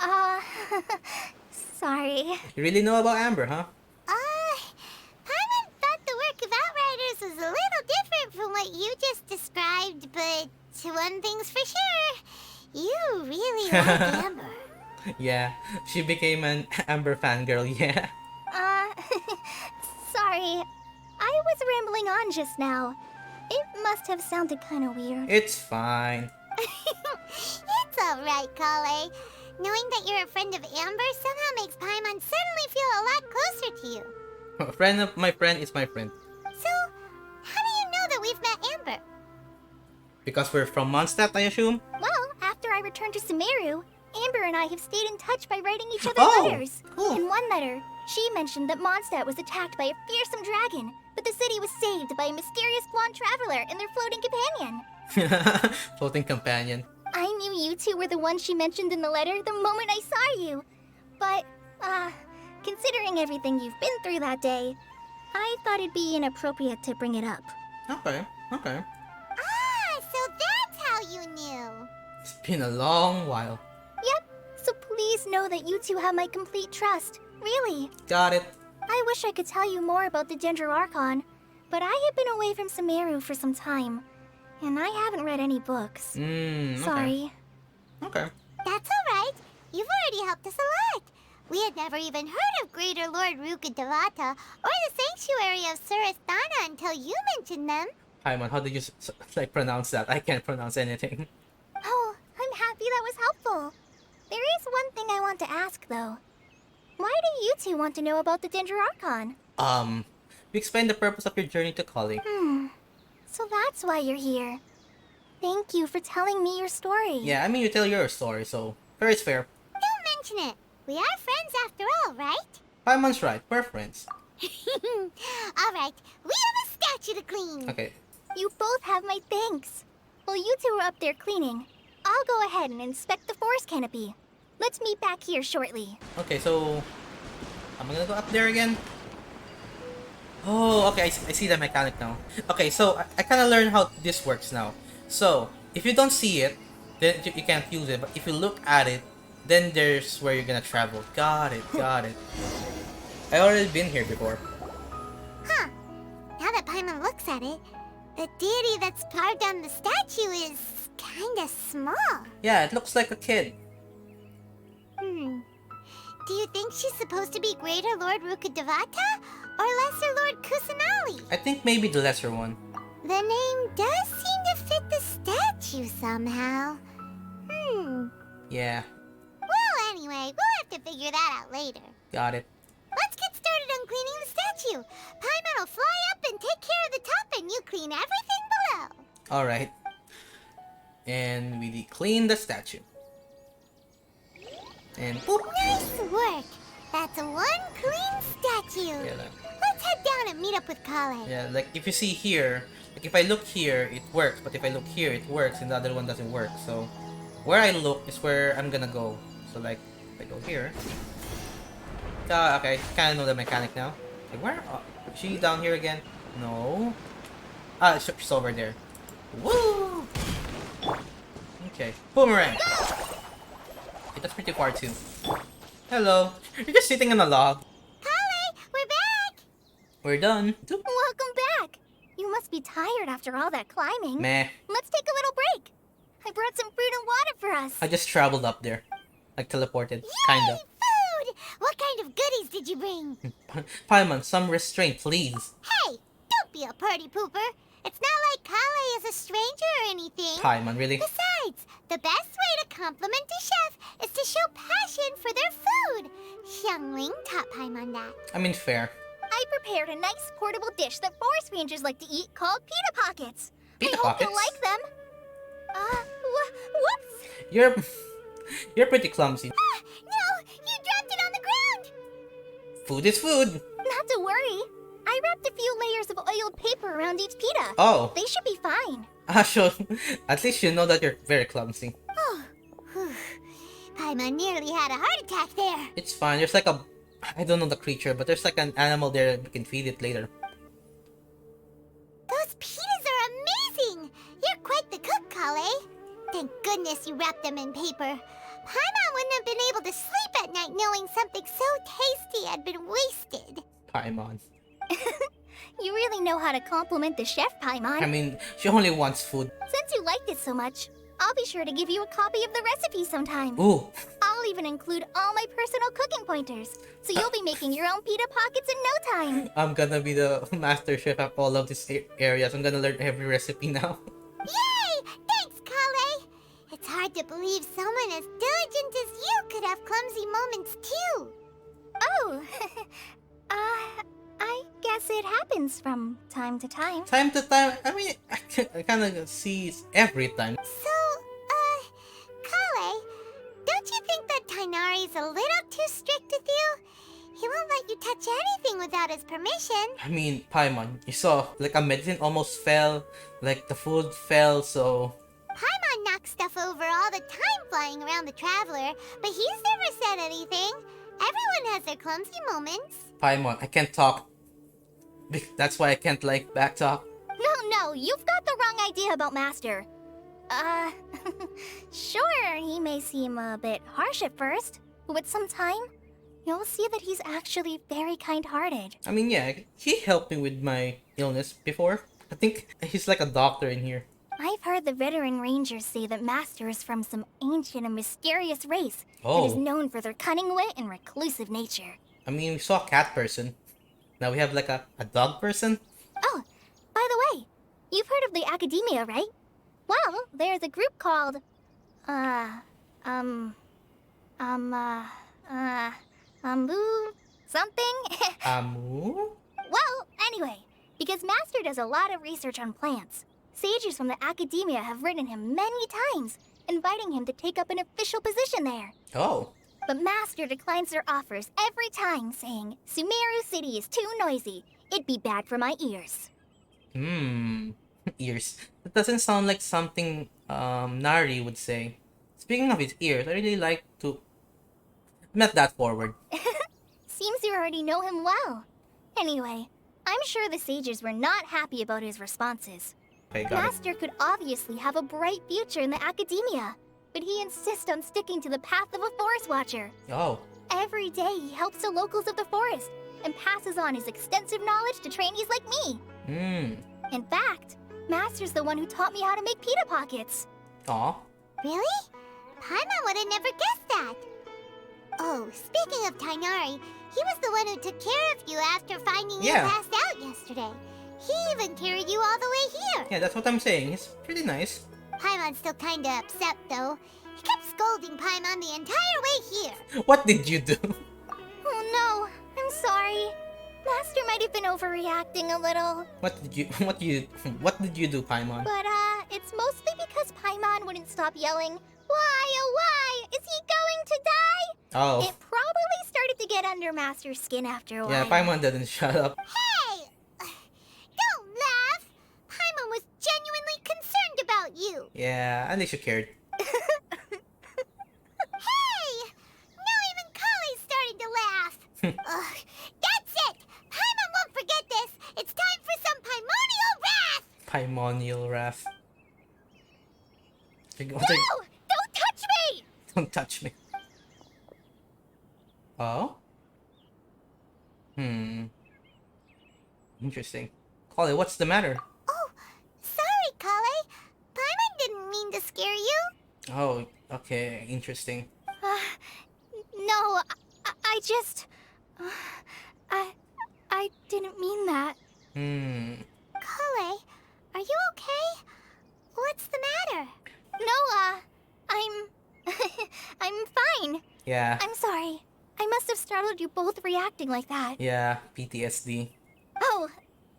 Speaker 4: Sorry.
Speaker 1: You really know about Amber, huh?
Speaker 2: Paimon thought the work of Outriders was a little different from what you just described, but one thing's for sure. You really like Amber.
Speaker 1: Yeah, she became an Amber fangirl, yeah.
Speaker 4: Sorry. I was rambling on just now. It must have sounded kind of weird.
Speaker 1: It's fine.
Speaker 2: It's alright, Kale. Knowing that you're a friend of Amber somehow makes Paimon suddenly feel a lot closer to you.
Speaker 1: A friend of my friend is my friend.
Speaker 2: So, how do you know that we've met Amber?
Speaker 1: Because we're from Mondstadt, I assume?
Speaker 4: Well, after I returned to Sumeru, Amber and I have stayed in touch by writing each other
Speaker 1: Oh,
Speaker 4: letters.
Speaker 1: cool.
Speaker 4: In one letter, she mentioned that Mondstadt was attacked by a fearsome dragon, but the city was saved by a mysterious blonde traveler and their floating companion.
Speaker 1: Floating companion.
Speaker 4: I knew you two were the ones she mentioned in the letter the moment I saw you. But, considering everything you've been through that day, I thought it'd be inappropriate to bring it up.
Speaker 1: Okay.
Speaker 2: So that's how you knew.
Speaker 1: It's been a long while.
Speaker 4: Yep, so please know that you two have my complete trust. Really.
Speaker 1: Got it.
Speaker 4: I wish I could tell you more about the Dendro Archon, but I have been away from Sumeru for some time, and I haven't read any books.
Speaker 1: Okay.
Speaker 4: Sorry.
Speaker 1: Okay.
Speaker 2: That's alright. You've already helped us a lot. We had never even heard of Greater Lord Ruka Devata or the Sanctuary of Surasthana until you mentioned them.
Speaker 1: Paimon, how did you like pronounce that? I can't pronounce anything.
Speaker 4: Oh, I'm happy that was helpful. There is one thing I want to ask, though. Why do you two want to know about the Dendro Archon?
Speaker 1: We explained the purpose of your journey to Kali.
Speaker 4: So that's why you're here. Thank you for telling me your story.
Speaker 1: Yeah, I mean, you tell your story, so fair is fair.
Speaker 2: Don't mention it. We are friends after all, right?
Speaker 1: Paimon's right, we're friends.
Speaker 2: Alright, we have a statue to clean.
Speaker 1: Okay.
Speaker 4: You both have my thanks. While you two are up there cleaning, I'll go ahead and inspect the forest canopy. Let's meet back here shortly.
Speaker 1: Okay, so... am I gonna go up there again? Oh, okay, I see the mechanic now. Okay, so I kind of learned how this works now. So, if you don't see it, then you can't use it. But if you look at it, then there's where you're gonna travel. Got it. I already been here before.
Speaker 2: Huh. Now that Paimon looks at it, the deity that's carved on the statue is kinda small.
Speaker 1: Yeah, it looks like a kid.
Speaker 2: Do you think she's supposed to be Greater Lord Ruka Devata or Lesser Lord Kusanali?
Speaker 1: I think maybe the lesser one.
Speaker 2: The name does seem to fit the statue somehow.
Speaker 1: Yeah,
Speaker 2: Well, anyway, we'll have to figure that out later.
Speaker 1: got it.
Speaker 2: Let's get started on cleaning the statue. Paimon will fly up and take care of the top, and you clean everything below.
Speaker 1: Alright. And we clean the statue. And boop!
Speaker 2: Nice work. That's one clean statue.
Speaker 1: Yeah,
Speaker 2: Let's head down and meet up with Kale.
Speaker 1: yeah, like if you see here, like if I look here, it works. But if I look here, it works, and the other one doesn't work. So where I look is where I'm gonna go. So like, if I go here. Okay, I kind of know the mechanic now. Like, where? Is she down here again? No. Ah, she's over there. Woo! Okay, boomerang. Okay, that's pretty far too. Hello. You're just sitting on a log.
Speaker 2: Kale, we're back.
Speaker 1: We're done.
Speaker 4: Welcome back. You must be tired after all that climbing.
Speaker 1: Meh.
Speaker 4: Let's take a little break. I brought some fruit and water for us.
Speaker 1: I just traveled up there. Like teleported. Kinda.
Speaker 2: Yay, food! What kind of goodies did you bring?
Speaker 1: Paimon, some restraint, please.
Speaker 2: Hey, don't be a party pooper. It's not like Kale is a stranger or anything.
Speaker 1: Paimon, really?
Speaker 2: Besides, The best way to compliment a chef is to show passion for their food. Xiangling taught Paimon that.
Speaker 1: I mean, fair.
Speaker 4: I prepared a nice portable dish that forest rangers like to eat called pita pockets.
Speaker 1: Pita
Speaker 4: I hope
Speaker 1: pockets?
Speaker 4: you'll like them. Whoops!
Speaker 1: You're pretty clumsy.
Speaker 2: No, you dropped it on the ground.
Speaker 1: Food is food.
Speaker 4: Not to worry. I wrapped a few layers of oiled paper around each pita.
Speaker 1: Oh.
Speaker 4: They should be fine.
Speaker 1: So at least you know that you're very clumsy.
Speaker 2: Paimon nearly had a heart attack there.
Speaker 1: It's fine. There's like I don't know the creature, but there's like an animal there that we can feed it later.
Speaker 2: Those pitas are amazing. You're quite the cook, Kale. Thank goodness you wrapped them in paper. Paimon wouldn't have been able to sleep at night knowing something so tasty had been wasted.
Speaker 1: Paimon.
Speaker 4: You really know how to compliment the chef, Paimon.
Speaker 1: I mean, she only wants food.
Speaker 4: Since you liked it so much, I'll be sure to give you a copy of the recipe sometime.
Speaker 1: Ooh.
Speaker 4: I'll even include all my personal cooking pointers, so you'll be making your own pita pockets in no time.
Speaker 1: I'm gonna be the master chef of all of these areas. I'm gonna learn every recipe now.
Speaker 2: Yay! Thanks, Kale. It's hard to believe someone as diligent as you could have clumsy moments too.
Speaker 4: Oh, I guess it happens from time to time.
Speaker 1: Time to time, I mean, I kind of see every time.
Speaker 2: So, Kale, don't you think that Tainari's a little too strict with you? He won't let you touch anything without his permission.
Speaker 1: I mean, Paimon, you saw, like a medicine almost fell, like the food fell, so...
Speaker 2: Paimon knocks stuff over all the time flying around the Traveler, but he's never said anything. Everyone has their clumsy moments.
Speaker 1: Paimon, I can't talk. That's why I can't, like, backtalk.
Speaker 4: No, you've got the wrong idea about Master. Sure, he may seem a bit harsh at first, but with some time, you'll see that he's actually very kind-hearted.
Speaker 1: I mean, yeah, he helped me with my illness before. I think he's like a doctor in here.
Speaker 4: I've heard the veteran rangers say that Master is from some ancient and mysterious race that is
Speaker 1: Oh.
Speaker 4: known for their cunning wit and reclusive nature.
Speaker 1: I mean, we saw a cat person. Now we have like a dog person.
Speaker 4: Oh, by the way, you've heard of the Academia, right? Well, there's a group called, something?
Speaker 1: Amu?
Speaker 4: Well, anyway, because Master does a lot of research on plants, sages from the Academia have written him many times, inviting him to take up an official position there.
Speaker 1: Oh.
Speaker 4: But Master declines their offers every time, saying, Sumeru City is too noisy. It'd be bad for my ears.
Speaker 1: Ears. That doesn't sound like something Nari would say. Speaking of his ears, I really like to... I'm not that forward.
Speaker 4: Seems you already know him well. Anyway, I'm sure the sages were not happy about his responses.
Speaker 1: Okay, got it.
Speaker 4: Master could obviously have a bright future in the Academia, but he insists on sticking to the path of a forest watcher.
Speaker 1: Oh.
Speaker 4: Every day he helps the locals of the forest and passes on his extensive knowledge to trainees like me. In fact, Master's the one who taught me how to make pita pockets.
Speaker 1: Aw.
Speaker 2: Really? Paimon would have never guessed that. Oh, speaking of Tainari, he was the one who took care of you after finding you
Speaker 1: Yeah.
Speaker 2: passed out yesterday. He even carried you all the way here.
Speaker 1: Yeah, that's what I'm saying. He's pretty nice.
Speaker 2: Paimon's still kinda upset, though. He kept scolding Paimon the entire way here.
Speaker 1: What did you do?
Speaker 4: Oh no, I'm sorry. Master might have been overreacting a little.
Speaker 1: What did you do, Paimon?
Speaker 4: But, it's mostly because Paimon wouldn't stop yelling, Why, oh why? Is he going to die?
Speaker 1: Oh.
Speaker 4: It probably started to get under Master's skin after a while.
Speaker 1: Yeah, Paimon didn't shut up.
Speaker 2: Hey! Don't laugh! Paimon was genuinely concerned about you.
Speaker 1: Yeah, at least you cared.
Speaker 2: Hey! Now even Kali's starting to laugh. Ugh, that's it! Paimon won't forget this. It's time for some primordial wrath!
Speaker 1: Paimonial wrath.
Speaker 4: No! Don't touch me!
Speaker 1: Don't touch me. Oh? Interesting. Collie, what's the matter?
Speaker 2: Oh, sorry, Kale. Paimon didn't mean to scare you.
Speaker 1: Oh, okay, interesting.
Speaker 4: No, I just... I didn't mean that.
Speaker 2: Kale, are you okay? What's the matter?
Speaker 4: No, fine.
Speaker 1: Yeah.
Speaker 4: I'm sorry. I must have startled you both reacting like that.
Speaker 1: Yeah, PTSD.
Speaker 4: Oh,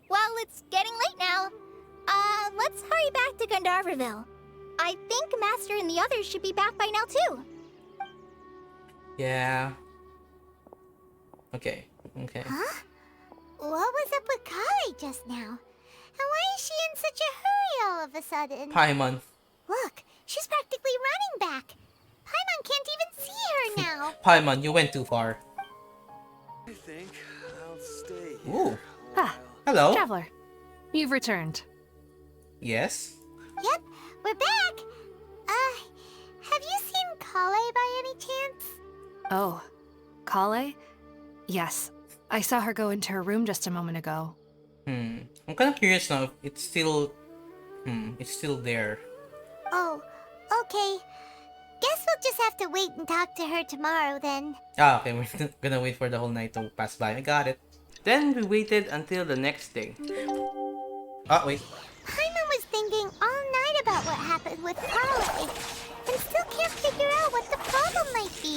Speaker 4: well, it's getting late now. Let's hurry back to Gandharville. I think Master and the others should be back by now, too.
Speaker 1: Yeah. Okay. Okay.
Speaker 2: Huh? What was up with Kali just now? And why is she in such a hurry all of a sudden?
Speaker 1: Paimon.
Speaker 2: Look, she's practically running back. Paimon can't even see her now.
Speaker 1: Paimon, you went too far.
Speaker 8: I think I'll stay here.
Speaker 1: Ooh.
Speaker 6: Ah,
Speaker 1: Hello.
Speaker 6: Traveler. You've returned.
Speaker 1: Yes.
Speaker 2: Yep, we're back. Have you seen Kale by any chance?
Speaker 6: Oh, Kale? Yes. I saw her go into her room just a moment ago.
Speaker 1: I'm kind of curious now if it's still... it's still there.
Speaker 2: Oh, okay. Guess we'll just have to wait and talk to her tomorrow then.
Speaker 1: Ah, okay, we're gonna wait for the whole night to pass by. I got it. Then we waited until the next day. Ah, wait.
Speaker 2: Paimon was thinking all night about what happened with Kale, and still can't figure out what the problem might be.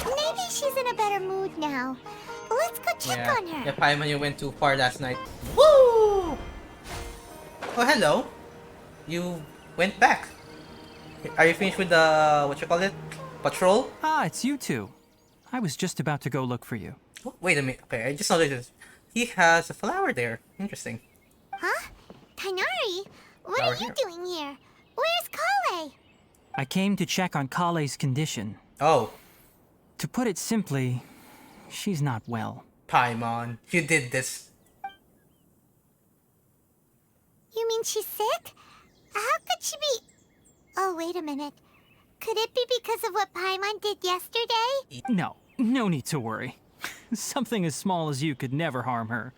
Speaker 2: Maybe she's in a better mood now. Let's go check on her.
Speaker 1: Yeah, Paimon, you went too far last night. Woo! Oh, hello. You went back. Are you finished with the, what you call it? Patrol?
Speaker 5: Ah, it's you two. I was just about to go look for you.
Speaker 1: Oh, wait a minute. Okay, I just noticed this. He has a flower there. Interesting.
Speaker 2: Huh? Tainari? What
Speaker 1: Flower
Speaker 2: are you
Speaker 1: here.
Speaker 2: doing here? Where's Kale?
Speaker 5: I came to check on Kale's condition.
Speaker 1: Oh,
Speaker 5: To put it simply, she's not well.
Speaker 1: Paimon, you did this.
Speaker 2: You mean she's sick? How could she be... Oh, wait a minute. Could it be because of what Paimon did yesterday?
Speaker 5: No need to worry. Something as small as you could never harm her.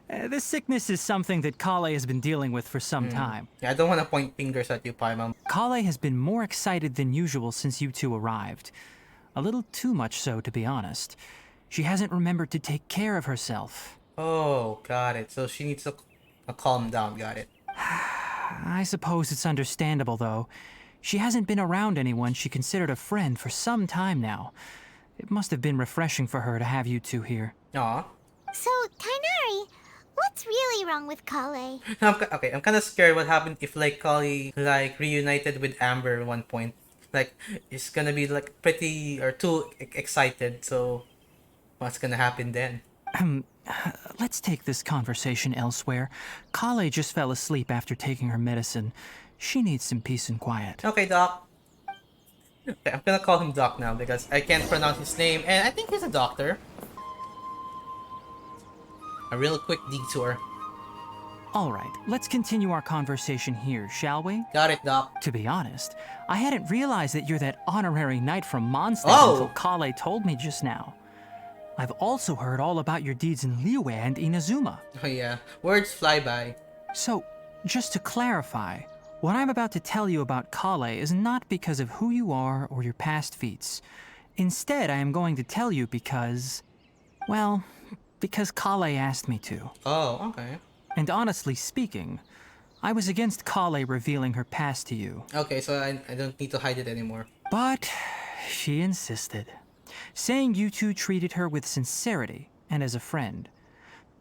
Speaker 5: This sickness is something that Kale has been dealing with for some time.
Speaker 1: Yeah, I don't want to point fingers at you, Paimon.
Speaker 5: Kale has been more excited than usual since you two arrived. A little too much so, to be honest. She hasn't remembered to take care of herself.
Speaker 1: Oh, got it. So she needs to calm down, got it.
Speaker 5: I suppose it's understandable, though. She hasn't been around anyone she considered a friend for some time now. It must have been refreshing for her to have you two here.
Speaker 1: Aw.
Speaker 2: So, Tainari, what's really wrong with Kale?
Speaker 1: Okay, I'm kind of scared what happened if, like, Kali, like, reunited with Amber at one point. Like, it's gonna be, like, pretty or too excited, so what's gonna happen then?
Speaker 5: Let's take this conversation elsewhere. Kale just fell asleep after taking her medicine. She needs some peace and quiet.
Speaker 1: Okay, Doc. Okay, I'm gonna call him Doc now because I can't pronounce his name, and I think he's a doctor. A real quick detour.
Speaker 5: All right, let's continue our conversation here, shall we?
Speaker 1: Got it, Doc.
Speaker 5: To be honest, I hadn't realized that you're that honorary knight from Mondstadt
Speaker 1: Oh!
Speaker 5: until Kale told me just now. I've also heard all about your deeds in Liyue and Inazuma.
Speaker 1: Oh yeah, words fly by.
Speaker 5: So, just to clarify, what I'm about to tell you about Kale is not because of who you are or your past feats. Instead, I am going to tell you because... well, because Kale asked me to.
Speaker 1: Oh, okay.
Speaker 5: And honestly speaking, I was against Kale revealing her past to you.
Speaker 1: Okay, so I don't need to hide it anymore.
Speaker 5: But she insisted, saying you two treated her with sincerity and as a friend.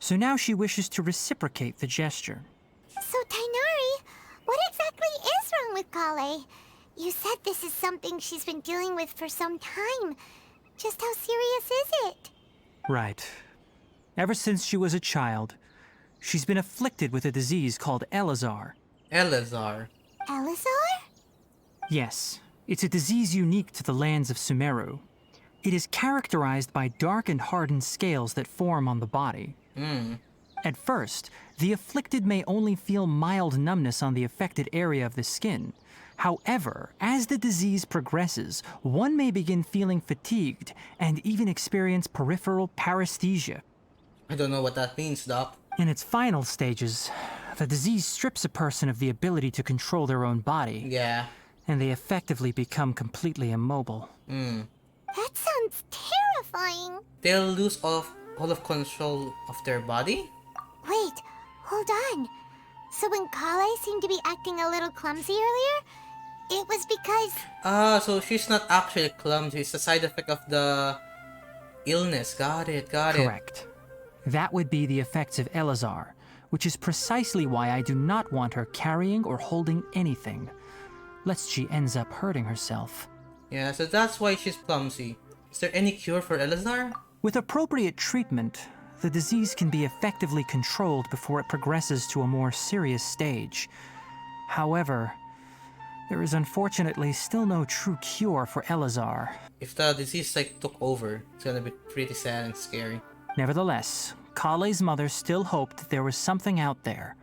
Speaker 5: So now she wishes to reciprocate the gesture.
Speaker 2: So, Tainari, what exactly is wrong with Kale? You said this is something she's been dealing with for some time. Just how serious is it?
Speaker 5: Right. Ever since she was a child, she's been afflicted with a disease called Elazar.
Speaker 1: Elazar.
Speaker 2: Elazar?
Speaker 5: Yes, it's a disease unique to the lands of Sumeru. It is characterized by dark and hardened scales that form on the body. At first, the afflicted may only feel mild numbness on the affected area of the skin. However, as the disease progresses, one may begin feeling fatigued and even experience peripheral paresthesia.
Speaker 1: I don't know what that means, Doc.
Speaker 5: In its final stages, the disease strips a person of the ability to control their own body,
Speaker 1: Yeah.
Speaker 5: and they effectively become completely immobile.
Speaker 2: That sounds terrifying.
Speaker 1: They'll lose all of control of their body?
Speaker 2: Wait, hold on. So when Kale seemed to be acting a little clumsy earlier, It was because...
Speaker 1: Ah, so she's not actually clumsy. It's a side effect of the illness. Got it, got it.
Speaker 5: Correct. That would be the effects of Elazar, which is precisely why I do not want her carrying or holding anything, lest she ends up hurting herself.
Speaker 1: Yeah, so that's why she's clumsy. Is there any cure for Elazar?
Speaker 5: With appropriate treatment, the disease can be effectively controlled before it progresses to a more serious stage. However, there is unfortunately still no true cure for Elazar.
Speaker 1: If the disease like took over, it's gonna be pretty sad and scary.
Speaker 5: Nevertheless, Kale's mother still hoped that there was something out there.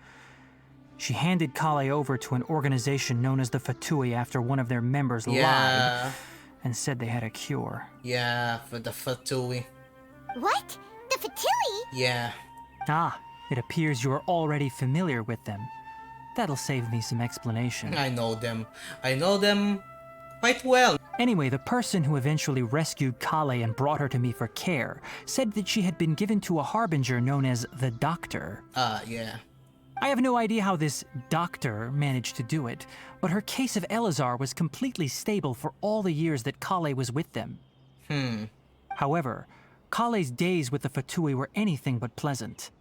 Speaker 5: She handed Kale over to an organization known as the Fatui after one of their members lied and said they had a cure.
Speaker 1: Yeah, for the Fatui.
Speaker 2: What? The Fatui?
Speaker 1: Yeah.
Speaker 5: Ah, it appears you are already familiar with them. That'll save me some explanation.
Speaker 1: I know them. I know them quite well.
Speaker 5: Anyway, the person who eventually rescued Kale and brought her to me for care said that she had been given to a harbinger known as the Doctor.
Speaker 1: Yeah.
Speaker 5: I have no idea how this doctor managed to do it, but her case of Elazar was completely stable for all the years that Kale was with them. However, Kale's days with the Fatui were anything but pleasant.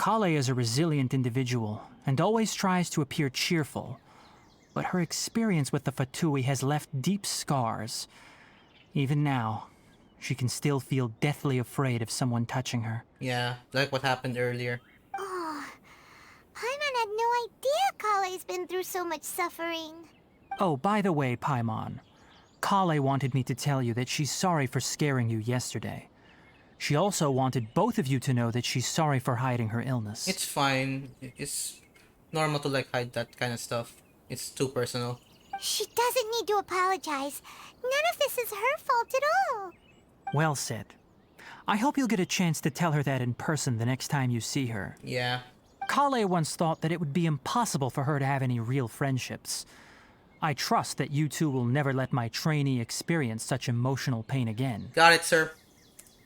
Speaker 5: Kale is a resilient individual and always tries to appear cheerful, but her experience with the Fatui has left deep scars. Even now, she can still feel deathly afraid of someone touching her.
Speaker 1: Yeah, like what happened earlier.
Speaker 2: Oh, Paimon had no idea Kale's been through so much suffering.
Speaker 5: Oh, by the way, Paimon, Kale wanted me to tell you that she's sorry for scaring you yesterday. She also wanted both of you to know that she's sorry for hiding her illness.
Speaker 1: It's fine. It's normal to like hide that kind of stuff. It's too personal.
Speaker 2: She doesn't need to apologize. None of this is her fault at all.
Speaker 5: Well said. I hope you'll get a chance to tell her that in person the next time you see her.
Speaker 1: Yeah.
Speaker 5: Kale once thought that it would be impossible for her to have any real friendships. I trust that you two will never let my trainee experience such emotional pain again.
Speaker 1: Got it, sir.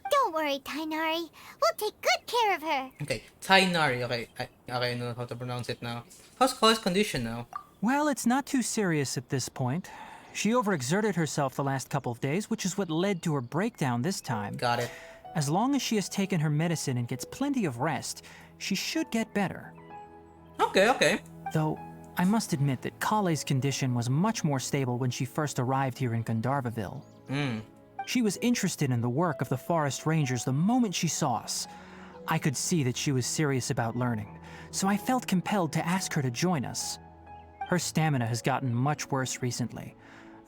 Speaker 2: Don't worry, Tainari. We'll take good care of her.
Speaker 1: Okay, Tainari. Okay, I know how to pronounce it now. How's Kale's condition now?
Speaker 5: Well, it's not too serious at this point. She overexerted herself the last couple of days, which is what led to her breakdown this time.
Speaker 1: Got it.
Speaker 5: As long as she has taken her medicine and gets plenty of rest, she should get better.
Speaker 1: Okay.
Speaker 5: Though, I must admit that Kale's condition was much more stable when she first arrived here in Gandharvaville. She was interested in the work of the forest rangers the moment she saw us. I could see that she was serious about learning, so I felt compelled to ask her to join us. Her stamina has gotten much worse recently.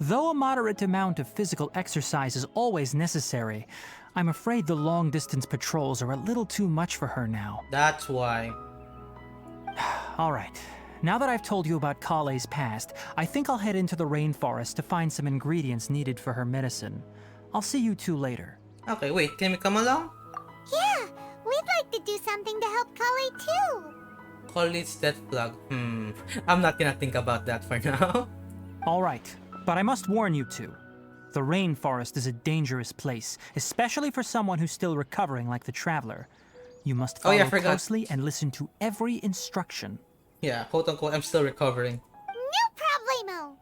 Speaker 5: Though a moderate amount of physical exercise is always necessary, I'm afraid the long-distance patrols are a little too much for her now.
Speaker 1: That's why.
Speaker 5: All right. Now that I've told you about Kale's past, I think I'll head into the rainforest to find some ingredients needed for her medicine. I'll see you two later.
Speaker 1: Okay, wait. Can we come along?
Speaker 2: Yeah, we'd like to do something to help Kale too.
Speaker 1: Kale's death plug. I'm not gonna think about that for now.
Speaker 5: All right, but I must warn you two. The rainforest is a dangerous place, especially for someone who's still recovering like the Traveler. You must follow closely and listen to every instruction.
Speaker 1: Yeah, quote unquote, I'm still recovering.
Speaker 2: No problemo.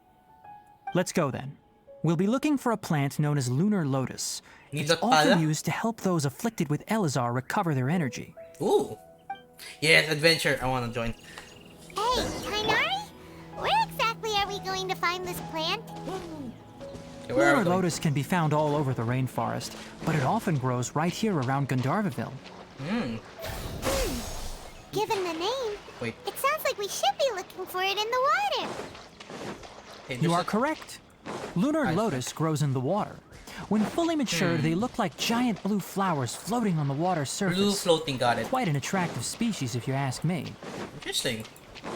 Speaker 5: Let's go then. We'll be looking for a plant known as lunar lotus. It's
Speaker 1: Nidot
Speaker 5: often
Speaker 1: pala?
Speaker 5: used to help those afflicted with Elazar recover their energy.
Speaker 1: Ooh. Yes, adventure. I wanna join.
Speaker 2: Hey, Tainari? Where exactly are we going to find this plant?
Speaker 1: Okay, where are
Speaker 5: Lunar
Speaker 1: we going?
Speaker 5: lotus can be found all over the rainforest, but it often grows right here around Gandharvaville.
Speaker 2: Given the name,
Speaker 1: Wait.
Speaker 2: it sounds like we should be looking for it in the water.
Speaker 1: Hey,
Speaker 5: You
Speaker 1: there's
Speaker 5: are
Speaker 1: a-
Speaker 5: correct. Lunar lotus grows in the water. When fully matured, they look like giant blue flowers floating on the water's surface.
Speaker 1: Blue floating, got it.
Speaker 5: Quite an attractive species, if you ask me.
Speaker 1: Interesting.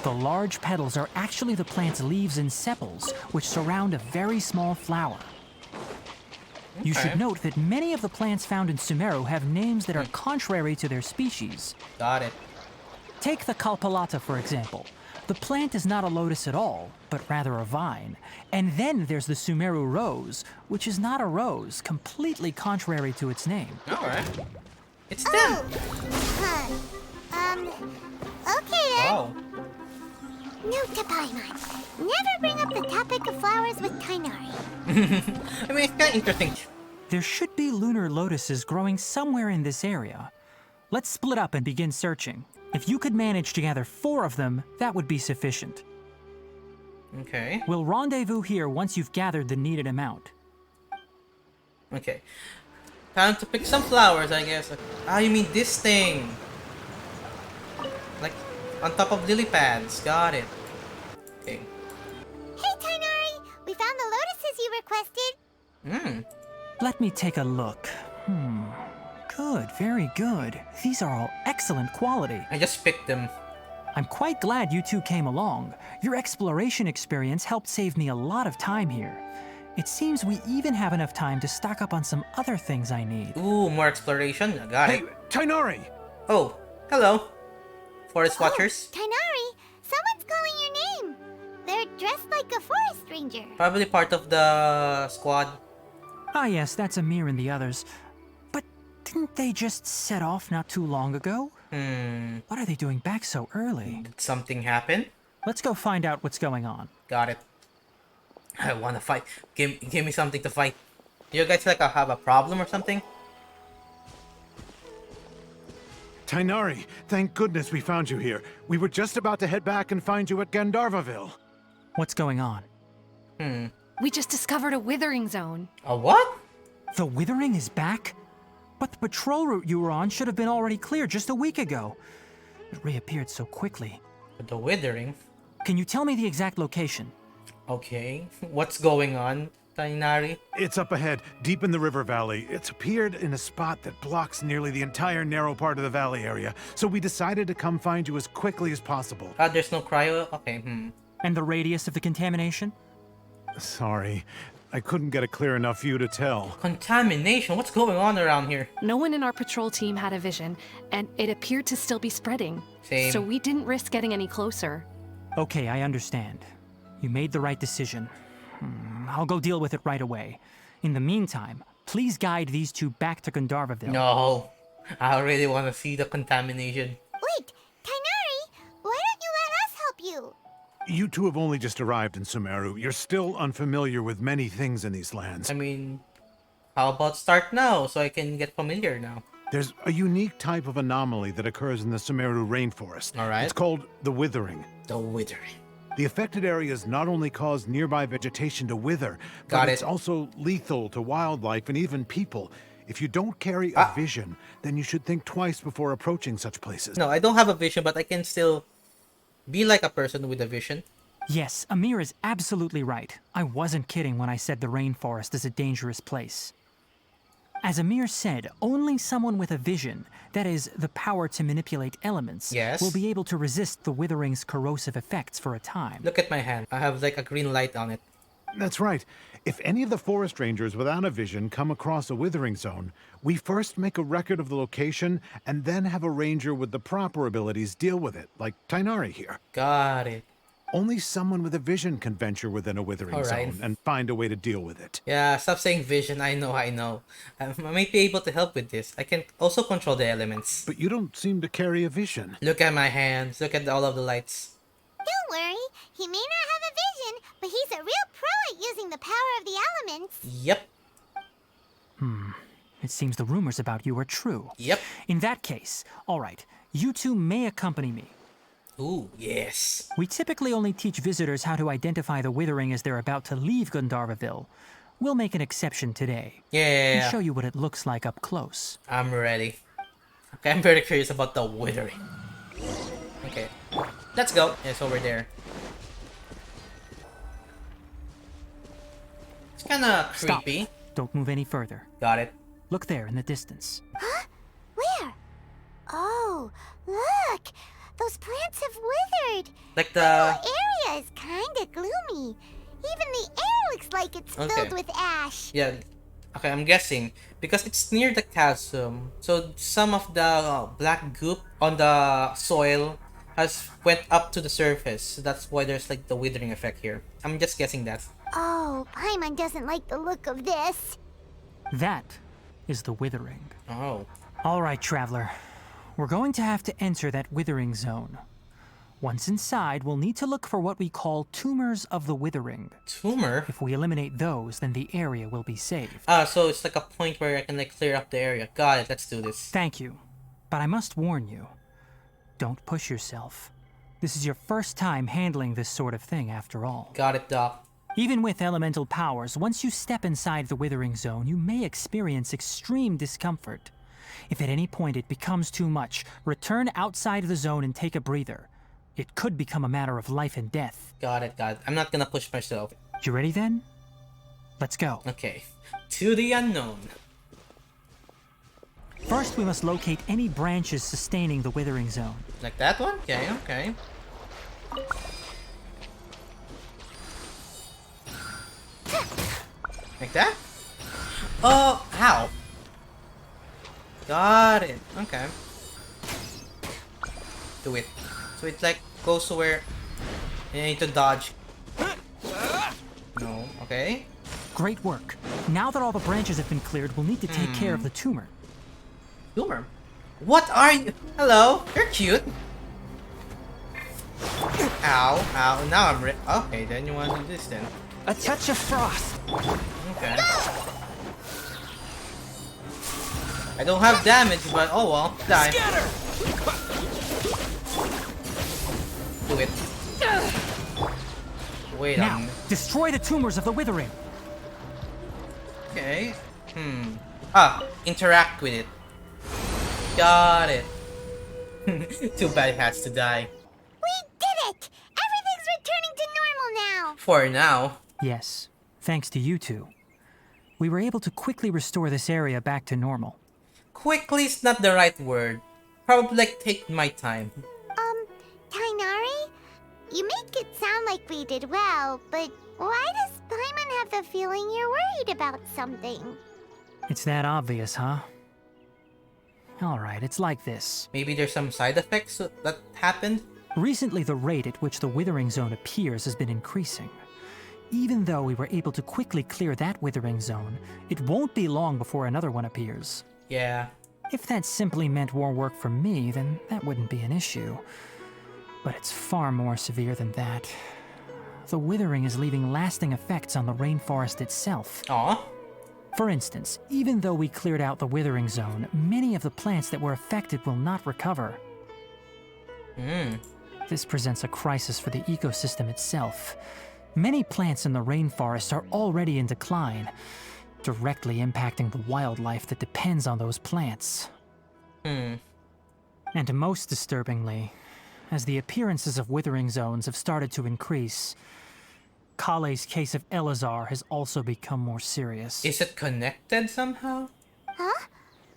Speaker 5: The large petals are actually the plant's leaves and sepals, which surround a very small flower. You
Speaker 1: Okay.
Speaker 5: should note that many of the plants found in Sumeru have names that are contrary to their species.
Speaker 1: Got it.
Speaker 5: Take the Kalpalata, for example. The plant is not a lotus at all, but rather a vine. And then there's the Sumeru rose, which is not a rose, completely contrary to its name.
Speaker 1: Alright. It's them.
Speaker 2: Oh. Okay then.
Speaker 1: Oh.
Speaker 2: Note to Paimon. Never bring up the topic of flowers with Tainari.
Speaker 1: I mean, it's kind of interesting.
Speaker 5: There should be lunar lotuses growing somewhere in this area. Let's split up and begin searching. If you could manage to gather 4 of them, that would be sufficient.
Speaker 1: Okay.
Speaker 5: We'll rendezvous here once you've gathered the needed amount.
Speaker 1: Okay. Time to pick some flowers, I guess. Ah, you mean this thing? Like, on top of lily pads. Got it. Okay.
Speaker 2: Hey, Tainari! We found the lotuses you requested.
Speaker 5: Let me take a look. Good, very good. These are all excellent quality.
Speaker 1: I just picked them.
Speaker 5: I'm quite glad you two came along. Your exploration experience helped save me a lot of time here. It seems we even have enough time to stock up on some other things I need.
Speaker 1: Ooh, more exploration. I got
Speaker 7: Hey,
Speaker 1: it.
Speaker 7: Tainari!
Speaker 1: Oh, hello. Forest Watchers.
Speaker 2: Tainari, someone's calling your name. They're dressed like a forest ranger.
Speaker 1: Probably part of the squad.
Speaker 5: Ah yes, that's Amir and the others. But didn't they just set off not too long ago? What are they doing back so early?
Speaker 1: Did something happen?
Speaker 5: Let's go find out what's going on.
Speaker 1: Got it. I wanna fight. Give me something to fight. You guys like have a problem or something?
Speaker 7: Tainari, thank goodness we found you here. We were just about to head back and find you at Gandharvaville.
Speaker 5: What's going on?
Speaker 6: We just discovered a withering zone.
Speaker 1: A what?
Speaker 5: The Withering is back? But the patrol route you were on should have been already clear just a week ago. It reappeared so quickly.
Speaker 1: The withering.
Speaker 5: Can you tell me the exact location?
Speaker 1: Okay. What's going on, Tainari?
Speaker 7: It's up ahead, deep in the river valley. It's appeared in a spot that blocks nearly the entire narrow part of the valley area, so we decided to come find you as quickly as possible.
Speaker 1: Ah, there's no cryo? Okay,
Speaker 5: And the radius of the contamination?
Speaker 7: Sorry, I couldn't get it clear enough for you to tell.
Speaker 1: Contamination? What's going on around here?
Speaker 6: No one in our patrol team had a vision, and it appeared to still be spreading.
Speaker 1: Same.
Speaker 6: So we didn't risk getting any closer.
Speaker 5: Okay, I understand. You made the right decision. I'll go deal with it right away. In the meantime, please guide these two back to Gandharvaville.
Speaker 1: No. I really want to see the contamination.
Speaker 2: Wait, Tainari, why don't you let us help you?
Speaker 7: You two have only just arrived in Sumeru. You're still unfamiliar with many things in these lands.
Speaker 1: I mean, how about start now so I can get familiar now?
Speaker 7: There's a unique type of anomaly that occurs in the Sumeru rainforest.
Speaker 1: All right.
Speaker 7: It's called the withering.
Speaker 1: The withering.
Speaker 7: The affected areas not only cause nearby vegetation to wither,
Speaker 1: Got
Speaker 7: but
Speaker 1: it.
Speaker 7: it's also lethal to wildlife and even people. If you don't carry a vision, then you should think twice before approaching such places.
Speaker 1: No, I don't have a vision, but I can still be like a person with a vision.
Speaker 5: Yes, Amir is absolutely right. I wasn't kidding when I said the rainforest is a dangerous place. As Amir said, only someone with a vision, that is, the power to manipulate elements,
Speaker 1: Yes.
Speaker 5: will be able to resist the withering's corrosive effects for a time.
Speaker 1: Look at my hand. I have like a green light on it.
Speaker 7: That's right. If any of the forest rangers without a vision come across a withering zone, we first make a record of the location and then have a ranger with the proper abilities deal with it, like Tainari here.
Speaker 1: Got it.
Speaker 7: Only someone with a vision can venture within a withering
Speaker 1: All right.
Speaker 7: zone and find a way to deal with it.
Speaker 1: Yeah, stop saying vision. I know. I might be able to help with this. I can also control the elements.
Speaker 7: But you don't seem to carry a vision.
Speaker 1: Look at my hands. Look at all of the lights.
Speaker 2: Don't worry, he may not have a vision, but he's a real pro at using the power of the elements.
Speaker 1: Yep.
Speaker 5: It seems the rumors about you are true.
Speaker 1: Yep.
Speaker 5: In that case, all right, you two may accompany me.
Speaker 1: Ooh, yes.
Speaker 5: We typically only teach visitors how to identify the withering as they're about to leave Gandharvaville. We'll make an exception today.
Speaker 1: Yeah.
Speaker 5: And show you what it looks like up close.
Speaker 1: I'm ready. Okay, I'm very curious about the withering. Okay. Let's go. It's over there. It's kinda
Speaker 5: Stop.
Speaker 1: creepy.
Speaker 5: Don't move any further.
Speaker 1: Got it.
Speaker 5: Look there in the distance.
Speaker 2: Where? Oh, look! Those plants have withered.
Speaker 1: Like
Speaker 2: The
Speaker 1: the...
Speaker 2: area is kinda gloomy. Even the air looks like it's
Speaker 1: Okay.
Speaker 2: filled with ash.
Speaker 1: Yeah. Okay, I'm guessing. Because it's near the chasm. So some of the black goop on the soil has went up to the surface. So that's why there's like the withering effect here. I'm just guessing that.
Speaker 2: Oh, Paimon doesn't like the look of this.
Speaker 5: That is the withering.
Speaker 1: Oh.
Speaker 5: All right, traveler. We're going to have to enter that withering zone. Once inside, we'll need to look for what we call tumors of the withering.
Speaker 1: Tumor?
Speaker 5: If we eliminate those, then the area will be saved.
Speaker 1: Ah, so it's like a point where I can like clear up the area. Got it, let's do this.
Speaker 5: Thank you. But I must warn you, don't push yourself. This is your first time handling this sort of thing after all.
Speaker 1: Got it, Doc.
Speaker 5: Even with elemental powers, once you step inside the withering zone, you may experience extreme discomfort. If at any point it becomes too much, return outside the zone and take a breather. It could become a matter of life and death.
Speaker 1: Got it, got it. I'm not gonna push myself.
Speaker 5: You ready then? Let's go.
Speaker 1: Okay. To the unknown.
Speaker 5: First, we must locate any branches sustaining the withering zone.
Speaker 1: Like that one? Okay, okay. Like that? Oh, how? Got it. Okay. Do it. So it like goes to where you need to dodge. No, okay.
Speaker 5: Great work. Now that all the branches have been cleared, we'll need to take care of the tumor.
Speaker 1: Tumor? What are you? Hello, you're cute. Ow, ow. Now I'm okay, then you want to do this then.
Speaker 5: A touch of frost.
Speaker 1: Okay. I don't have damage, but oh well. Die. Do it. Wait a
Speaker 5: Now,
Speaker 1: minute.
Speaker 5: destroy the tumors of the withering.
Speaker 1: Okay. Ah, interact with it. Got it. Too bad it has to die.
Speaker 2: We did it! Everything's returning to normal now!
Speaker 1: For now.
Speaker 5: Yes, thanks to you two. We were able to quickly restore this area back to normal.
Speaker 1: Quickly is not the right word. Probably like take my time.
Speaker 2: Tainari? You make it sound like we did well, but why does Paimon have the feeling you're worried about something?
Speaker 5: It's that obvious, huh? Alright, it's like this.
Speaker 1: Maybe there's some side effects that happened?
Speaker 5: Recently, the rate at which the withering zone appears has been increasing. Even though we were able to quickly clear that withering zone, it won't be long before another one appears.
Speaker 1: Yeah.
Speaker 5: If that simply meant more work for me, then that wouldn't be an issue. But it's far more severe than that. The withering is leaving lasting effects on the rainforest itself.
Speaker 1: Aw.
Speaker 5: For instance, even though we cleared out the withering zone, many of the plants that were affected will not recover. This presents a crisis for the ecosystem itself. Many plants in the rainforest are already in decline, directly impacting the wildlife that depends on those plants. And most disturbingly, as the appearances of withering zones have started to increase, Kale's case of Elazar has also become more serious.
Speaker 1: Is it connected somehow?
Speaker 2: Huh?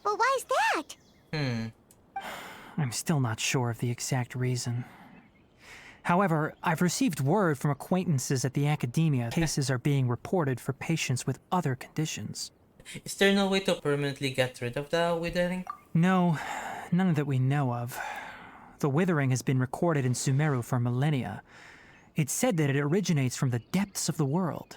Speaker 2: But why's that?
Speaker 5: I'm still not sure of the exact reason. However, I've received word from acquaintances at the academia cases are being reported for patients with other conditions.
Speaker 1: Is there no way to permanently get rid of the withering?
Speaker 5: No, none that we know of. The withering has been recorded in Sumeru for millennia. It's said that it originates from the depths of the world.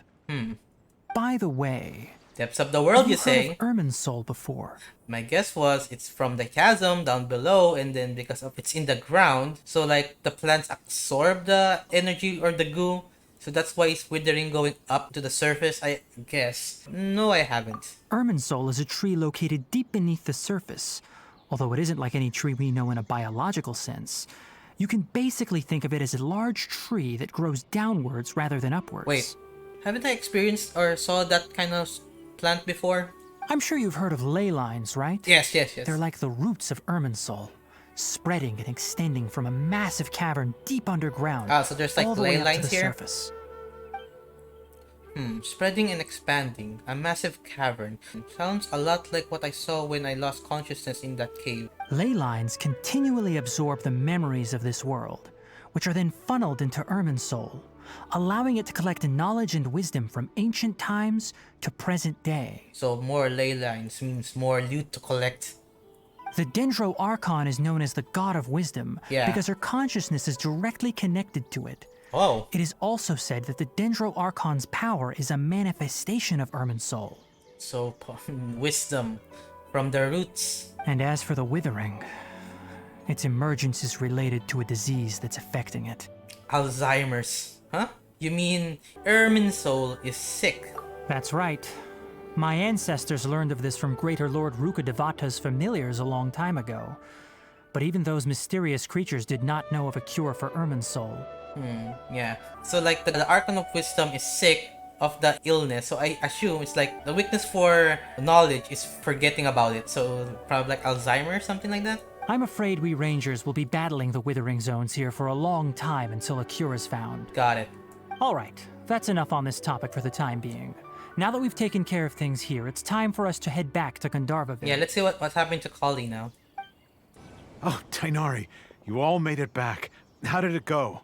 Speaker 5: By the way,
Speaker 1: Depths of the world, you
Speaker 5: have you heard
Speaker 1: say?
Speaker 5: of Irminsul before?
Speaker 1: My guess was it's from the chasm down below, and then because of it's in the ground, so like the plants absorb the energy or the goo, so that's why it's withering going up to the surface, I guess. No, I haven't.
Speaker 5: Irminsul is a tree located deep beneath the surface. Although it isn't like any tree we know in a biological sense. You can basically think of it as a large tree that grows downwards rather than upwards.
Speaker 1: Wait, haven't I experienced or saw that kind of plant before?
Speaker 5: I'm sure you've heard of ley lines, right?
Speaker 1: Yes.
Speaker 5: They're like the roots of Irminsul, spreading and extending from a massive cavern deep underground.
Speaker 1: Ah, so there's like
Speaker 5: all the
Speaker 1: ley
Speaker 5: way up to
Speaker 1: lines
Speaker 5: the
Speaker 1: here?
Speaker 5: surface.
Speaker 1: Spreading and expanding. A massive cavern. Sounds a lot like what I saw when I lost consciousness in that cave.
Speaker 5: Ley lines continually absorb the memories of this world, which are then funneled into Irminsul, allowing it to collect knowledge and wisdom from ancient times to present day.
Speaker 1: So more ley lines means more loot to collect.
Speaker 5: The Dendro Archon is known as the God of Wisdom because her consciousness is directly connected to it.
Speaker 1: Oh.
Speaker 5: It is also said that the Dendro Archon's power is a manifestation of Irminsul.
Speaker 1: So, wisdom from the roots.
Speaker 5: And as for the withering, Its emergence is related to a disease that's affecting it.
Speaker 1: Alzheimer's. Huh? You mean Irminsul is sick?
Speaker 5: That's right. My ancestors learned of this from Greater Lord Rukkhadevata's familiars a long time ago. But even those mysterious creatures did not know of a cure for Irminsul.
Speaker 1: Yeah. So like the Archon of Wisdom is sick of the illness. So I assume it's like the weakness for knowledge is forgetting about it. So probably like Alzheimer's, something like that?
Speaker 5: I'm afraid we Rangers will be battling the Withering Zones here for a long time until a cure is found.
Speaker 1: Got it.
Speaker 5: Alright, that's enough on this topic for the time being. Now that we've taken care of things here, it's time for us to head back to Gandharvaville.
Speaker 1: Yeah, let's see what's happening to Kali now.
Speaker 7: Oh, Tainari, you all made it back. How did it go?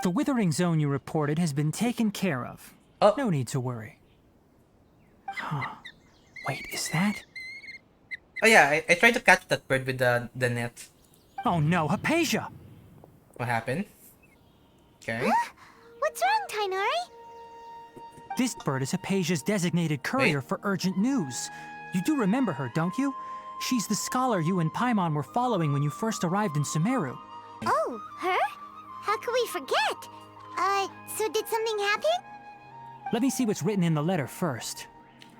Speaker 5: The Withering Zone you reported has been taken care of.
Speaker 1: Oh.
Speaker 5: No need to worry. Huh. Wait, is that?
Speaker 1: Oh yeah, I tried to catch that bird with the net.
Speaker 5: Oh no, Hypatia!
Speaker 1: What happened? Okay.
Speaker 2: What's wrong, Tainari?
Speaker 5: This bird is Hypatia's designated courier
Speaker 1: Wait.
Speaker 5: for urgent news. You do remember her, don't you? She's the scholar you and Paimon were following when you first arrived in Sumeru.
Speaker 2: Oh, her? How could we forget? So did something happen?
Speaker 5: Let me see what's written in the letter first.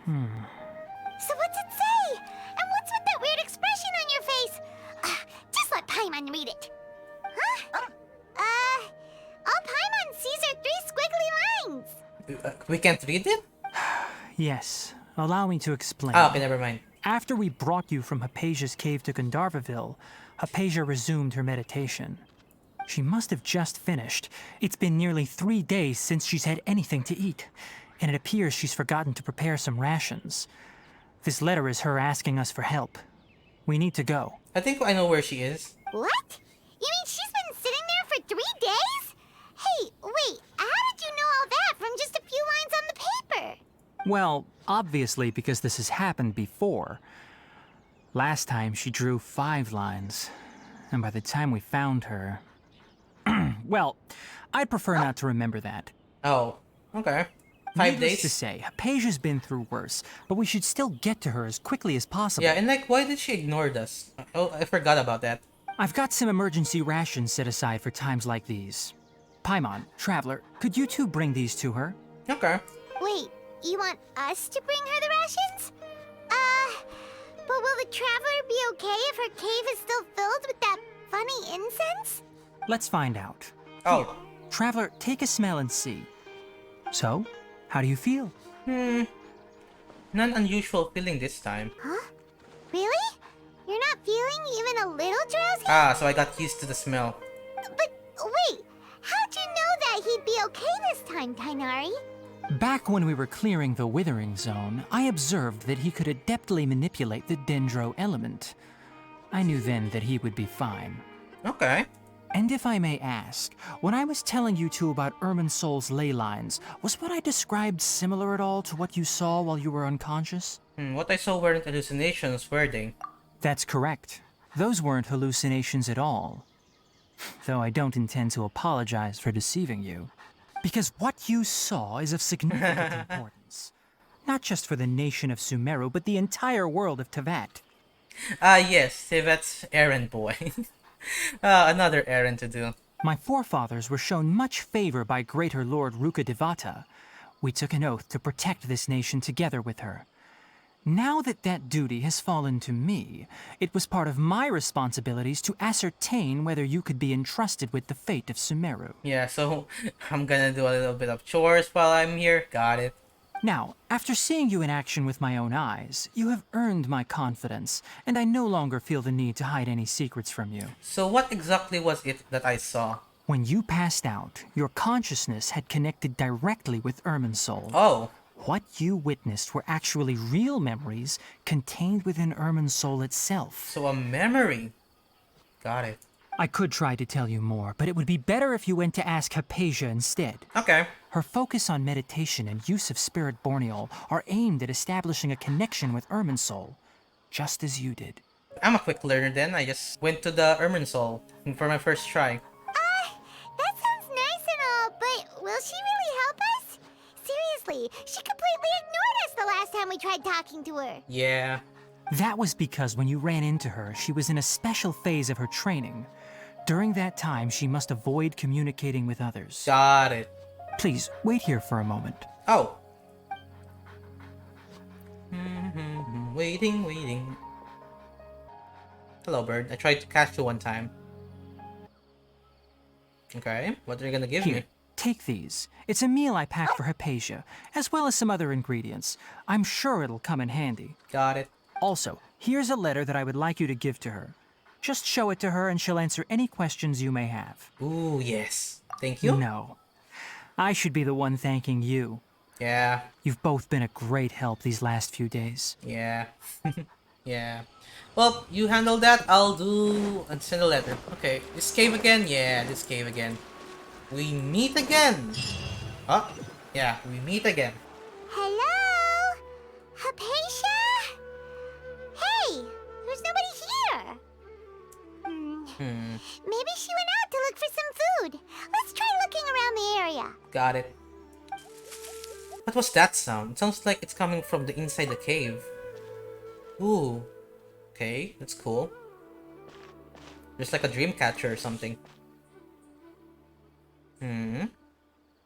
Speaker 2: So what's it say? And what's with that weird expression on your face? Just let Paimon read it. Huh? All Paimon sees are 3 squiggly lines.
Speaker 1: We can't read it?
Speaker 5: Yes, allow me to explain.
Speaker 1: Ah, okay, never mind.
Speaker 5: After we brought you from Hypatia's cave to Gandharvaville, Hypatia resumed her meditation. She must have just finished. It's been nearly 3 days since she's had anything to eat, and it appears she's forgotten to prepare some rations. This letter is her asking us for help. We need to go.
Speaker 1: I think I know where she is.
Speaker 2: What? You mean she's been sitting there for 3 days? Hey, wait, how did you know all that from just a few lines on the paper?
Speaker 5: Well, obviously because this has happened before. Last time she drew 5 lines, and by the time we found her... Well, I'd prefer not to remember that.
Speaker 1: Oh, okay. 5
Speaker 5: Needless
Speaker 1: days?
Speaker 5: to say, Hypatia's been through worse, but we should still get to her as quickly as possible.
Speaker 1: Yeah, and like, why did she ignore us? Oh, I forgot about that.
Speaker 5: I've got some emergency rations set aside for times like these. Paimon, Traveler, could you two bring these to her?
Speaker 1: Okay.
Speaker 2: Wait, you want us to bring her the rations? But will the Traveler be okay if her cave is still filled with that funny incense?
Speaker 5: Let's find out.
Speaker 1: Oh.
Speaker 5: Here, Traveler, take a smell and see. So, how do you feel?
Speaker 1: None unusual feeling this time.
Speaker 2: Huh? Really? You're not feeling even a little drowsy?
Speaker 1: Ah, so I got used to the smell.
Speaker 2: But wait, how'd you know that he'd be okay this time, Tainari?
Speaker 5: Back when we were clearing the Withering Zone, I observed that he could adeptly manipulate the Dendro element. I knew then that he would be fine.
Speaker 1: Okay.
Speaker 5: And if I may ask, when I was telling you two about Irminsul's ley lines, was what I described similar at all to what you saw while you were unconscious?
Speaker 1: What I saw weren't hallucinations, were they?
Speaker 5: That's correct. Those weren't hallucinations at all. Though I don't intend to apologize for deceiving you. Because what you saw is of significant importance. Not just for the nation of Sumeru, but the entire world of Tevat.
Speaker 1: Ah, yes, Tivet's errand boy. Another errand to do.
Speaker 5: My forefathers were shown much favor by Greater Lord Rukkhadevata. We took an oath to protect this nation together with her. Now that that duty has fallen to me, it was part of my responsibilities to ascertain whether you could be entrusted with the fate of Sumeru.
Speaker 1: Yeah, so I'm gonna do a little bit of chores while I'm here. Got it.
Speaker 5: Now, after seeing you in action with my own eyes, you have earned my confidence, and I no longer feel the need to hide any secrets from you.
Speaker 1: So what exactly was it that I saw?
Speaker 5: When you passed out, your consciousness had connected directly with Irminsul.
Speaker 1: Oh.
Speaker 5: What you witnessed were actually real memories contained within Irminsul itself.
Speaker 1: So a memory. Got it.
Speaker 5: I could try to tell you more, but it would be better if you went to ask Hypatia instead.
Speaker 1: Okay.
Speaker 5: Her focus on meditation and use of Spirit Borneal are aimed at establishing a connection with Irminsul, just as you did.
Speaker 1: I'm a quick learner then. I just went to the Irminsul for my first try.
Speaker 2: That sounds nice and all, but will she really help us? Seriously, she completely ignored us the last time we tried talking to her.
Speaker 1: Yeah.
Speaker 5: That was because when you ran into her, she was in a special phase of her training. During that time, she must avoid communicating with others.
Speaker 1: Got it.
Speaker 5: Please, wait here for a moment.
Speaker 1: Oh. Waiting, waiting. Hello, bird. I tried to catch you one time. Okay, what are you gonna give
Speaker 5: Here,
Speaker 1: me?
Speaker 5: take these. It's a meal I packed for Hypatia, as well as some other ingredients. I'm sure it'll come in handy.
Speaker 1: Got it.
Speaker 5: Also, here's a letter that I would like you to give to her. Just show it to her and she'll answer any questions you may have.
Speaker 1: Ooh, yes. Thank you.
Speaker 5: No. I should be the one thanking you.
Speaker 1: Yeah,
Speaker 5: You've both been a great help these last few days.
Speaker 1: yeah. Yeah. Well, you handle that. I'll do and send a letter. Okay, this cave again? Yeah, this cave again. We meet again. Oh, yeah, we meet again.
Speaker 2: Hello? Hypatia? Hey, there's nobody here. Maybe she went out to look for some food. Let's try looking around the area.
Speaker 1: Got it. What was that sound? It sounds like it's coming from the inside the cave. Ooh. Okay, that's cool. There's like a dream catcher or something.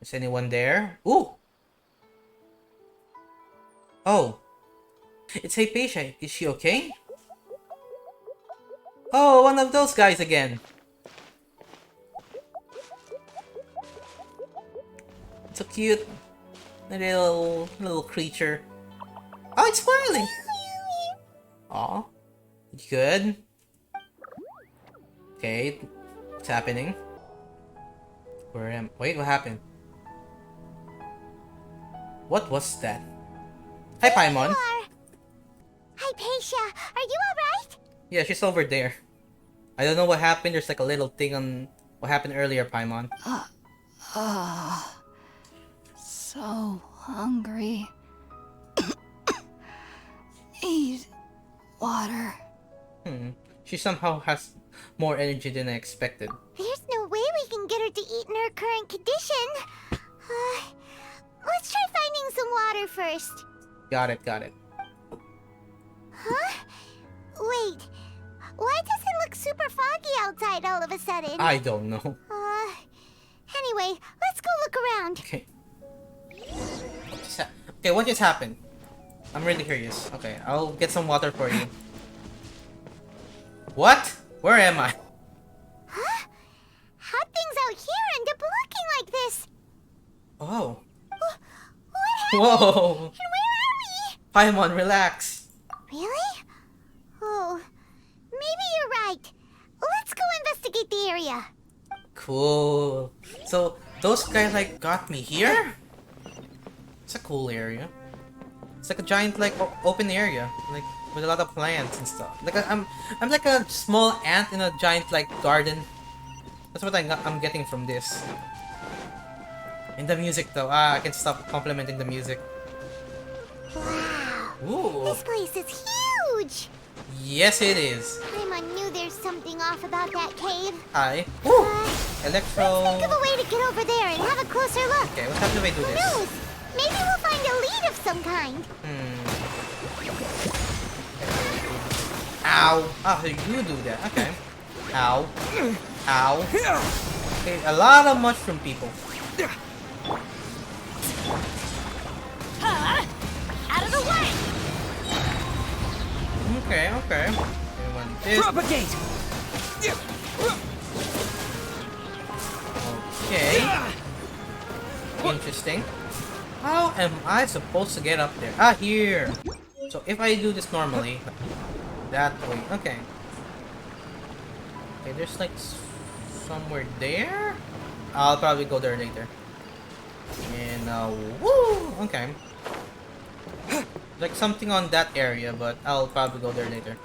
Speaker 1: Is anyone there? Ooh! Oh. It's Hypatia. Is she okay? Oh, one of those guys again. So cute. A little creature. Oh, it's smiling. Aw. Good. Okay. What's happening? Where am... Wait, what happened? What was that? Hi, Paimon.
Speaker 2: Hypatia, are you alright?
Speaker 1: Yeah, she's over there. I don't know what happened. There's like a little thing on what happened earlier, Paimon.
Speaker 3: So hungry. Need water.
Speaker 1: She somehow has more energy than I expected.
Speaker 2: There's no way we can get her to eat in her current condition. Let's try finding some water first.
Speaker 1: Got it, got it.
Speaker 2: Huh? Wait. Why does it look super foggy outside all of a sudden?
Speaker 1: I don't know.
Speaker 2: Anyway, let's go look around.
Speaker 1: Okay. Okay, what just happened? I'm really curious. Okay, I'll get some water for you. What? Where am I?
Speaker 2: Huh? How'd things out here end up looking like this?
Speaker 1: Oh.
Speaker 2: What happened?
Speaker 1: Whoa.
Speaker 2: And where are we?
Speaker 1: Paimon, relax.
Speaker 2: Really? Oh, maybe you're right. Let's go investigate the area.
Speaker 1: Cool. So, those guys like got me here? It's a cool area. It's like a giant like open area, like with a lot of plants and stuff. Like I'm like a small ant in a giant like garden. That's what I'm getting from this. And the music though, I can't stop complimenting the music.
Speaker 2: Wow.
Speaker 1: Ooh.
Speaker 2: This place is huge.
Speaker 1: Yes, it is.
Speaker 2: Paimon knew there's something off about that cave.
Speaker 1: Hi. Ooh.
Speaker 2: Let's
Speaker 1: Electro.
Speaker 2: think of a way to get over there and have a closer look.
Speaker 1: Okay, what happens if I do
Speaker 2: Who
Speaker 1: this?
Speaker 2: knows? Maybe we'll find a lead of some kind.
Speaker 1: Ow. Oh, so you do that. Okay. Ow. Ow. Okay, a lot of mushroom people.
Speaker 6: Out of the way!
Speaker 1: Okay, okay. We want this.
Speaker 5: Propagate!
Speaker 1: Okay. Interesting. How am I supposed to get up there? Ah, here. So if I do this normally, that way. Okay. Okay, there's like somewhere there. I'll probably go there later. And woo. Okay. Like something on that area, but I'll probably go there later.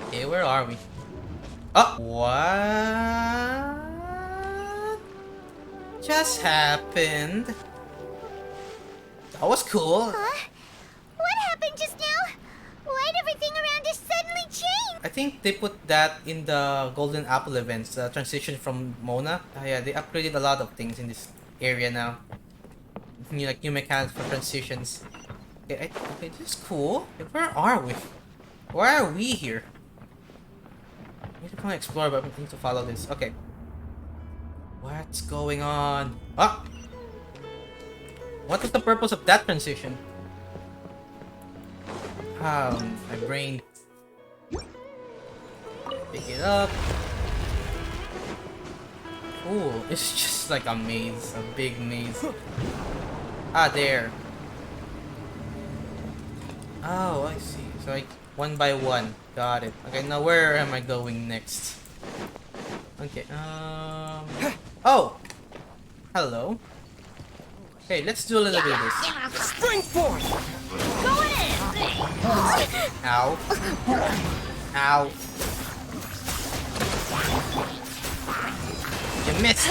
Speaker 1: Okay, where are we? Oh, what just happened? That was cool.
Speaker 2: Huh? What happened just now? Why'd everything around us suddenly change?
Speaker 1: I think they put that in the Golden Apple events, the transition from Mona. Yeah, they upgraded a lot of things in this area now. Like new mechanics for transitions. Okay, okay, this is cool. Okay, where are we? Why are we here? I need to probably explore, but we need to follow this. Okay. What's going on? Ah! What was the purpose of that transition? My brain. Pick it up. Ooh, it's just like a maze, a big maze. Ah, there. Oh, I see. So like one by one. Got it. Okay, now where am I going next? Okay, oh! Hello. Okay, let's do a little bit of this.
Speaker 8: Spring forth!
Speaker 1: Ow. Ow. You missed!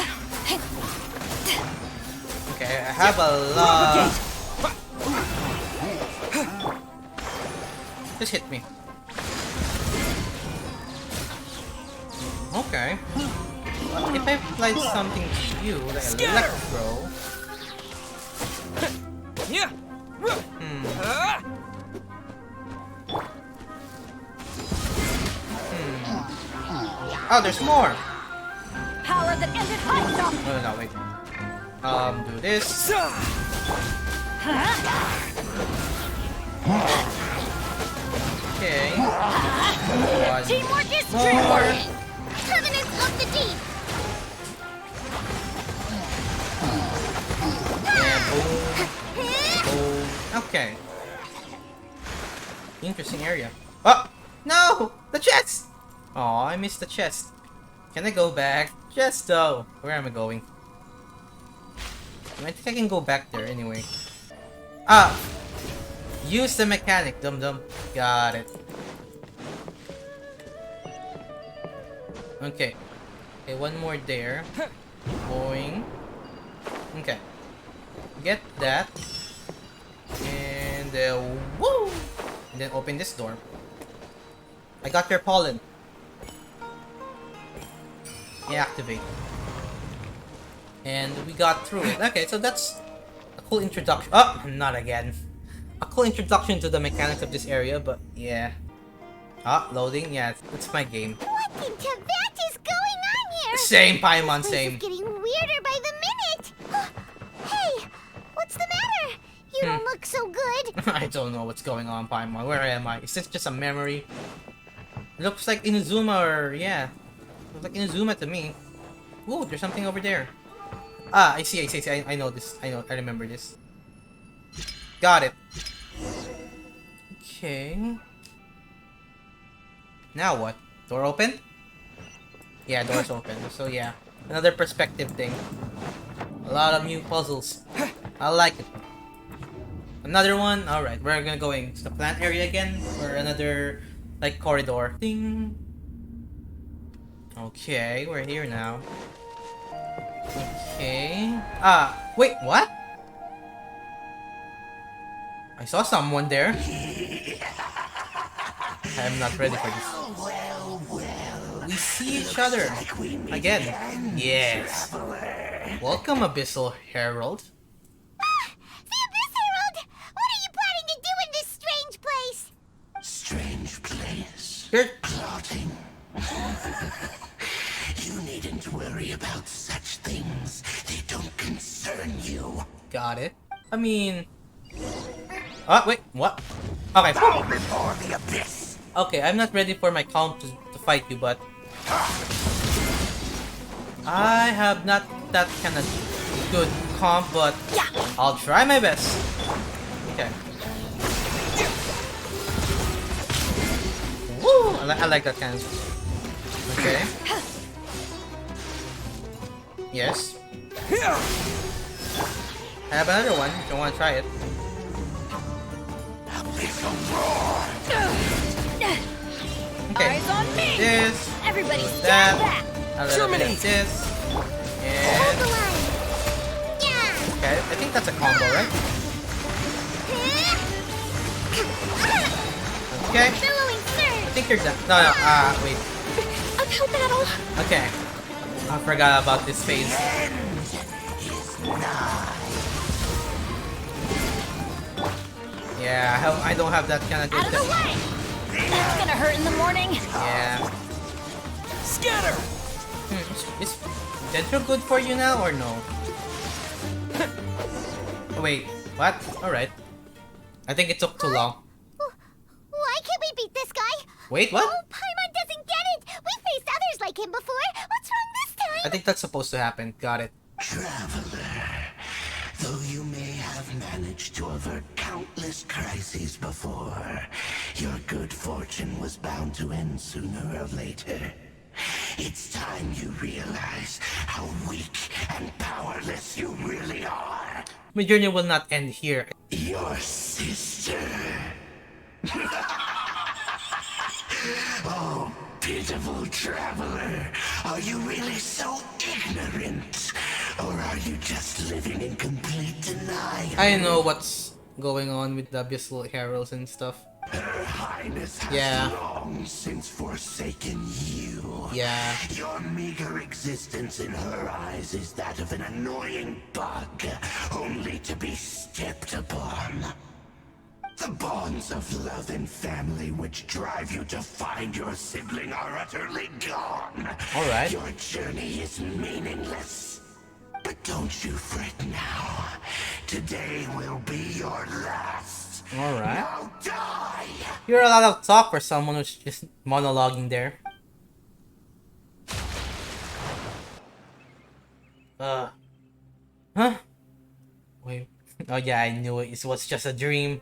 Speaker 1: Okay, I have a lot. Just hit me. Okay. If I applied something to you, like a electro.
Speaker 8: Yeah.
Speaker 1: Oh, there's more!
Speaker 3: Power that ended myself.
Speaker 1: No, wait. Do this. Okay.
Speaker 2: Teamwork is
Speaker 1: More.
Speaker 2: teamwork! Covenants of the Deep!
Speaker 1: Yeah, boom. Boom. Okay. Interesting area. Oh! No! The chest! Oh, I missed the chest. Can I go back? Chest though. Where am I going? I think I can go back there anyway. Ah! Use the mechanic, dum-dum. Got it. Okay. Okay, one more there. Boing. Okay. Get that. And woo! And then open this door. I got your pollen. Deactivate. And we got through it. Okay, so that's a cool introduction. Oh, not again. A cool introduction to the mechanics of this area, but yeah. Ah, loading. Yeah, it's my game.
Speaker 2: What in Tibet is going on here?
Speaker 1: Same, Paimon,
Speaker 2: This
Speaker 1: same.
Speaker 2: is getting weirder by the minute! Hey, what's the matter? You don't look so good.
Speaker 1: I don't know what's going on, Paimon. Where am I? Is this just a memory? It looks like Inazuma or... yeah. Looks like Inazuma to me. Ooh, there's something over there. Ah, I see. I know this. I remember this. Got it. Okay. Now what? Door open? Yeah, door's open. So yeah. Another perspective thing. A lot of new puzzles. I like it. Another one? Alright, we're gonna go in the plant area again. Or another, like, corridor. Ding! Okay, we're here now. Okay. Ah, wait, what? I saw someone there. I'm not ready for this. We see each other. Again. Yes. Welcome, Abyssal Herald.
Speaker 2: The Abyss Herald! What are you planning to do in this strange place?
Speaker 9: Strange place.
Speaker 1: You're...
Speaker 9: Plotting. You needn't worry about such things. They don't concern you.
Speaker 1: Got it. I mean... Oh, wait, what? Okay.
Speaker 9: Bow before the abyss.
Speaker 1: Okay, I'm not ready for my count to fight you, but... I have not that kind of good comp, but I'll try my best. Okay. Woo! I like that kind of... Okay. Yes. I have another one if you want to try it. Okay.
Speaker 3: Eyes on me.
Speaker 1: This.
Speaker 3: Everybody
Speaker 1: do
Speaker 3: stand
Speaker 1: that.
Speaker 3: back.
Speaker 1: A little bit of this.
Speaker 2: Hold
Speaker 1: And...
Speaker 2: the line! Yeah!
Speaker 1: Okay, I think that's a combo, right? Okay.
Speaker 2: Billowing
Speaker 1: I
Speaker 2: surge!
Speaker 1: think you're done. No, wait.
Speaker 2: Uphill battle!
Speaker 1: Okay. I forgot about this phase. Yeah, I don't have that kind of good.
Speaker 3: Out of the way! That's gonna hurt in the morning.
Speaker 1: Yeah.
Speaker 8: Scatter!
Speaker 1: Is Dendro good for you now or no? Oh, wait, what? Alright. I think it took too long.
Speaker 2: Why can't we beat this guy?
Speaker 1: Wait, what?
Speaker 2: Oh, Paimon doesn't get it! We faced others like him before! What's wrong this time?
Speaker 1: I think that's supposed to happen. Got it.
Speaker 9: Traveler, though you may have managed to avert countless crises before, your good fortune was bound to end sooner or later. It's time you realize how weak and powerless you really are.
Speaker 1: My journey will not end here.
Speaker 9: Your sister. Oh, pitiful traveler. Are you really so ignorant? Or are you just living in complete denial?
Speaker 1: I know what's going on with the Abyssal Heralds and stuff.
Speaker 9: Her Highness has long since forsaken you.
Speaker 1: Yeah.
Speaker 9: Your meager existence in her eyes is that of an annoying bug, only to be stepped upon. The bonds of love and family which drive you to find your sibling are utterly gone.
Speaker 1: Alright.
Speaker 9: Your journey is meaningless. But don't you fret now. Today will be your last.
Speaker 1: Alright.
Speaker 9: Now die!
Speaker 1: You're a lot of talk for someone who's just monologuing there. Huh? Wait. Oh yeah, I knew it. It was just a dream.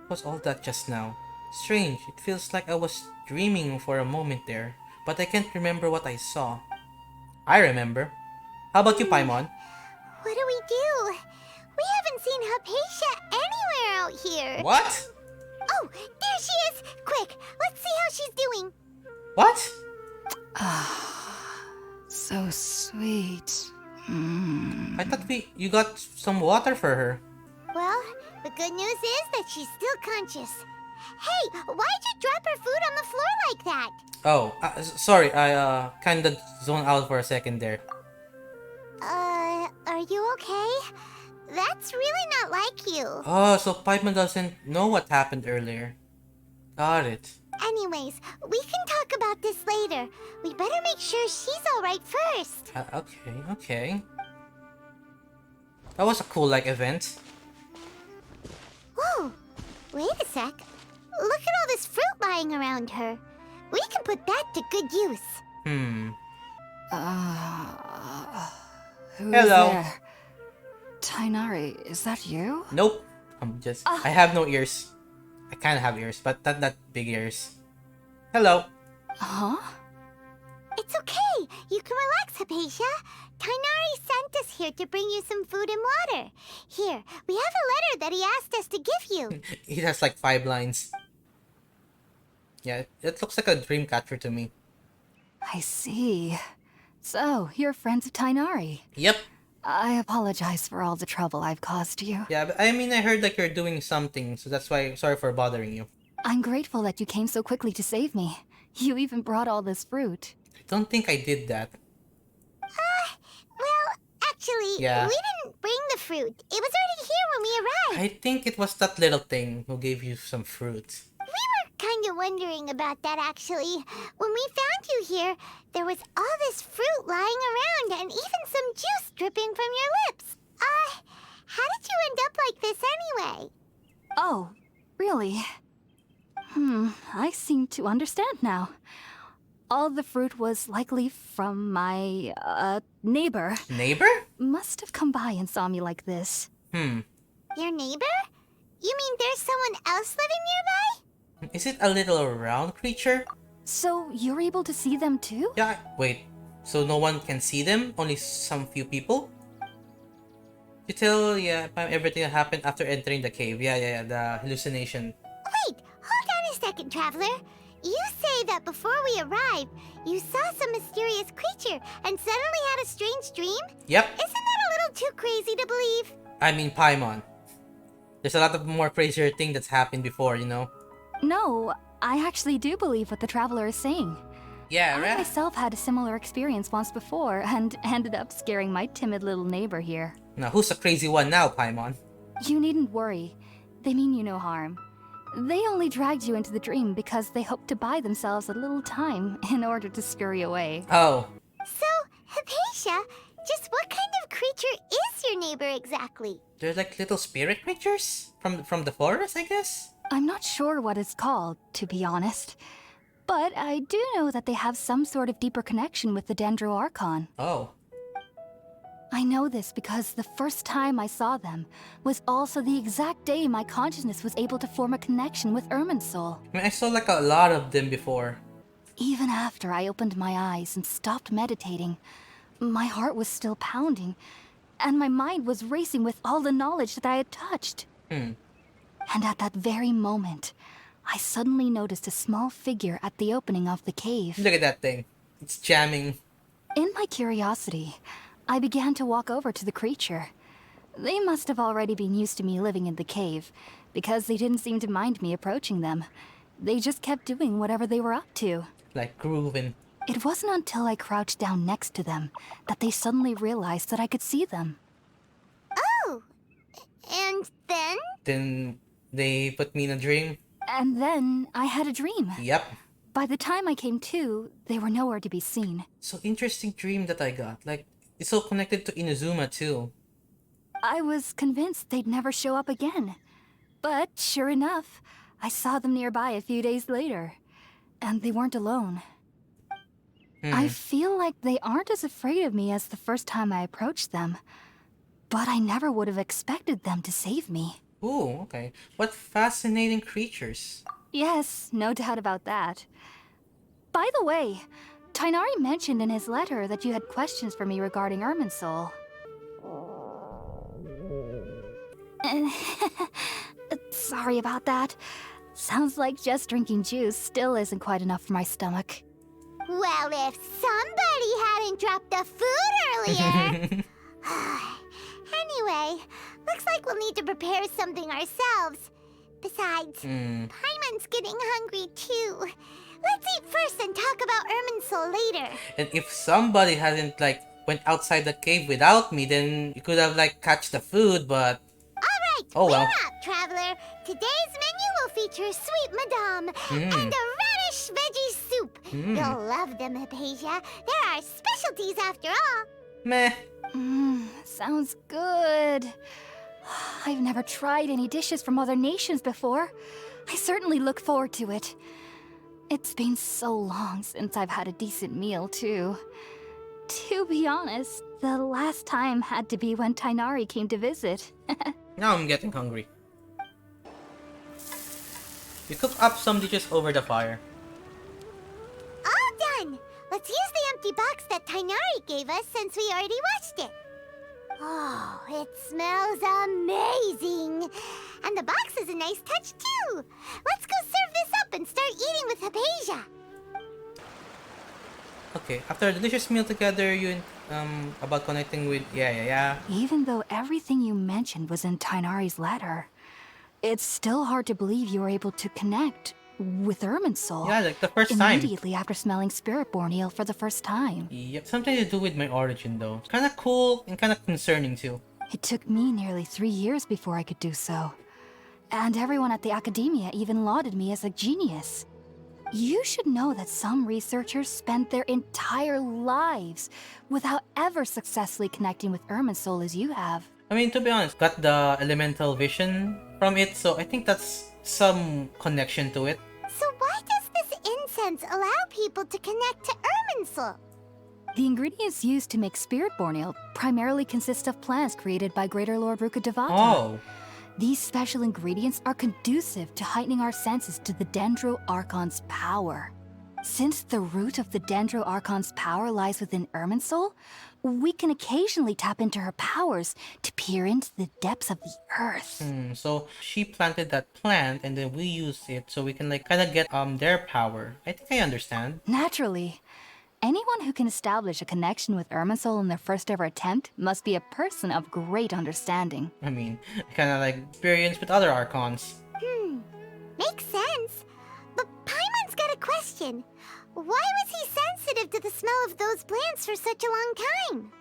Speaker 1: What was all that just now? Strange. It feels like I was dreaming for a moment there. But I can't remember what I saw. I remember. How about you, Paimon?
Speaker 2: What do we do? We haven't seen Hypatia anywhere out here.
Speaker 1: What?
Speaker 2: Oh, there she is! Quick, let's see how she's doing.
Speaker 1: What?
Speaker 6: So sweet.
Speaker 1: I thought you got some water for her.
Speaker 2: Well, the good news is that she's still conscious. Hey, why'd you drop her food on the floor like that?
Speaker 1: Oh, sorry. I kinda zoned out for a second there.
Speaker 2: Are you okay? That's really not like you.
Speaker 1: Oh, so Paimon doesn't know what happened earlier. Got it.
Speaker 2: Anyways, we can talk about this later. We better make sure she's alright first.
Speaker 1: Okay. That was a cool, event.
Speaker 2: Whoa, wait a sec. Look at all this fruit lying around her. We can put that to good use.
Speaker 6: Who's
Speaker 1: Hello.
Speaker 6: there? Tainari, is that you?
Speaker 1: Nope. I have no ears. I kinda have ears, but not that big ears. Hello.
Speaker 6: Huh?
Speaker 2: It's okay. You can relax, Hypatia. Tainari sent us here to bring you some food and water. Here, we have a letter that he asked us to give you.
Speaker 1: It has 5 lines. Yeah, it looks like a dream catcher to me.
Speaker 6: I see. So, you're friends of Tainari.
Speaker 1: Yep.
Speaker 6: I apologize for all the trouble I've caused you.
Speaker 1: Yeah, but I heard you're doing something, so that's why, sorry for bothering you.
Speaker 6: I'm grateful that you came so quickly to save me. You even brought all this fruit.
Speaker 1: I don't think I did that.
Speaker 2: Well, actually,
Speaker 1: Yeah.
Speaker 2: we didn't bring the fruit. It was already here when we arrived.
Speaker 1: I think it was that little thing who gave you some fruit.
Speaker 2: We were kind of wondering about that, actually. When we found you here, there was all this fruit lying around and even some juice dripping from your lips. How did you end up like this anyway?
Speaker 6: Oh, really? I seem to understand now. All the fruit was likely from my, neighbor.
Speaker 1: Neighbor?
Speaker 6: Must have come by and saw me like this.
Speaker 2: Your neighbor? You mean there's someone else living nearby?
Speaker 1: Is it a little round creature?
Speaker 6: So, you're able to see them too?
Speaker 1: Yeah, wait. So no one can see them? Only some few people? You tell, everything that happened after entering the cave. Yeah, the hallucination.
Speaker 2: Wait, hold on a second, Traveler. You say that before we arrived, you saw some mysterious creature and suddenly had a strange dream?
Speaker 1: Yep.
Speaker 2: Isn't that a little too crazy to believe?
Speaker 1: Paimon. There's a lot of more crazier thing that's happened before, you know?
Speaker 6: No, I actually do believe what the traveler is saying.
Speaker 1: Yeah,
Speaker 6: I
Speaker 1: right?
Speaker 6: myself had a similar experience once before and ended up scaring my timid little neighbor here.
Speaker 1: Now, who's the crazy one now, Paimon?
Speaker 6: You needn't worry.
Speaker 10: They mean you no harm. They only dragged you into the dream because they hoped to buy themselves a little time in order to scurry away.
Speaker 1: Oh.
Speaker 2: So, Hypatia, just what kind of creature is your neighbor exactly?
Speaker 1: They're like little spirit creatures? From the forest, I guess?
Speaker 10: I'm not sure what it's called, to be honest. But I do know that they have some sort of deeper connection with the Dendro Archon.
Speaker 1: Oh.
Speaker 10: I know this because the first time I saw them was also the exact day my consciousness was able to form a connection with Irminsul.
Speaker 1: I mean, I saw like a lot of them before.
Speaker 10: Even after I opened my eyes and stopped meditating, my heart was still pounding, and my mind was racing with all the knowledge that I had touched. And at that very moment, I suddenly noticed a small figure at the opening of the cave.
Speaker 1: Look at that thing. It's jamming.
Speaker 10: In my curiosity, I began to walk over to the creature. They must have already been used to me living in the cave, because they didn't seem to mind me approaching them. They just kept doing whatever they were up to.
Speaker 1: Like grooving.
Speaker 10: It wasn't until I crouched down next to them that they suddenly realized that I could see them.
Speaker 2: Oh! And then?
Speaker 1: Then they put me in a dream.
Speaker 10: And then I had a dream.
Speaker 1: Yep.
Speaker 10: By the time I came to, they were nowhere to be seen.
Speaker 1: So interesting dream that I got. Like, it's so connected to Inazuma too.
Speaker 10: I was convinced they'd never show up again. But sure enough, I saw them nearby a few days later. And they weren't alone. I feel like they aren't as afraid of me as the first time I approached them. But I never would have expected them to save me.
Speaker 1: Ooh, okay. What fascinating creatures.
Speaker 10: Yes, no doubt about that. By the way, Tainari mentioned in his letter that you had questions for me regarding Irminsul. Sorry about that. Sounds like just drinking juice still isn't quite enough for my stomach.
Speaker 2: Well, if somebody hadn't dropped the food earlier... Anyway, looks like we'll need to prepare something ourselves. Besides, Paimon's getting hungry too. Let's eat first and talk about Irminsul later.
Speaker 1: And if somebody hadn't like went outside the cave without me, then you could have like catch the food, but...
Speaker 2: Alright,
Speaker 1: oh well.
Speaker 2: we're up, traveler. Today's menu will feature sweet madame and a radish veggie soup. You'll love them, Hypatia. They're our specialties after all.
Speaker 1: Meh.
Speaker 10: Sounds good. I've never tried any dishes from other nations before. I certainly look forward to it. It's been so long since I've had a decent meal, too. To be honest, the last time had to be when Tainari came to visit.
Speaker 1: Now I'm getting hungry. You cook up some dishes over the fire.
Speaker 2: All done! Let's use the empty box that Tainari gave us since we already watched it. Oh, it smells amazing! And the box is a nice touch too! Let's go serve this up and start eating with Hypatia!
Speaker 1: Okay, after a delicious meal together, you about connecting with... Yeah.
Speaker 10: Even though everything you mentioned was in Tainari's letter, it's still hard to believe you were able to connect with Irminsul.
Speaker 1: Yeah, like the first time.
Speaker 10: Immediately after smelling Spirit-born eel for the first time.
Speaker 1: Yep, something to do with my origin though. It's kinda cool and kinda concerning too.
Speaker 10: It took me nearly 3 years before I could do so. And everyone at the academia even lauded me as a genius. You should know that some researchers spent their entire lives without ever successfully connecting with Irminsul as you have.
Speaker 1: I mean, to be honest, got the elemental vision from it, so I think that's some connection to it.
Speaker 2: So why does this incense allow people to connect to Irminsul?
Speaker 10: The ingredients used to make Spirit-born ale primarily consist of plants created by Greater Lord Rukkhadevata.
Speaker 1: Oh.
Speaker 10: These special ingredients are conducive to heightening our senses to the Dendro Archon's power. Since the root of the Dendro Archon's power lies within Irminsul, we can occasionally tap into her powers to peer into the depths of the earth.
Speaker 1: So she planted that plant and then we use it so we can like kind of get their power. I think I understand.
Speaker 10: Naturally. Anyone who can establish a connection with Irminsul in their first ever attempt must be a person of great understanding.
Speaker 1: I mean, kind of like experience with other Archons.
Speaker 2: Makes sense. But Paimon's got a question. Why was he sensitive to the smell of those plants for such a long time?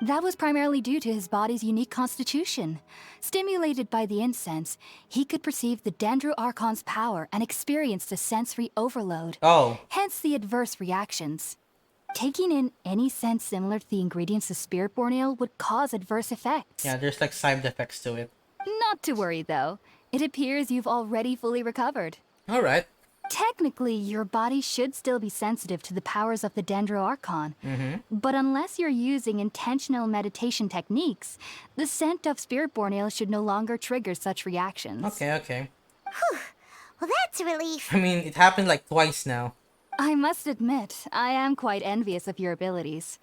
Speaker 10: That was primarily due to his body's unique constitution. Stimulated by the incense, he could perceive the Dendro Archon's power and experienced a sensory overload.
Speaker 1: Oh.
Speaker 10: Hence the adverse reactions. Taking in any sense similar to the ingredients of Spiritborn Ale would cause adverse effects.
Speaker 1: Yeah, there's like side effects to it.
Speaker 10: Not to worry, though. It appears you've already fully recovered.
Speaker 1: Alright.
Speaker 10: Technically, your body should still be sensitive to the powers of the Dendro Archon. But unless you're using intentional meditation techniques, the scent of Spiritborn Ale should no longer trigger such reactions.
Speaker 1: Okay.
Speaker 2: Whew. Well, that's a relief.
Speaker 1: I mean, it happened like twice now.
Speaker 10: I must admit, I am quite envious of your abilities.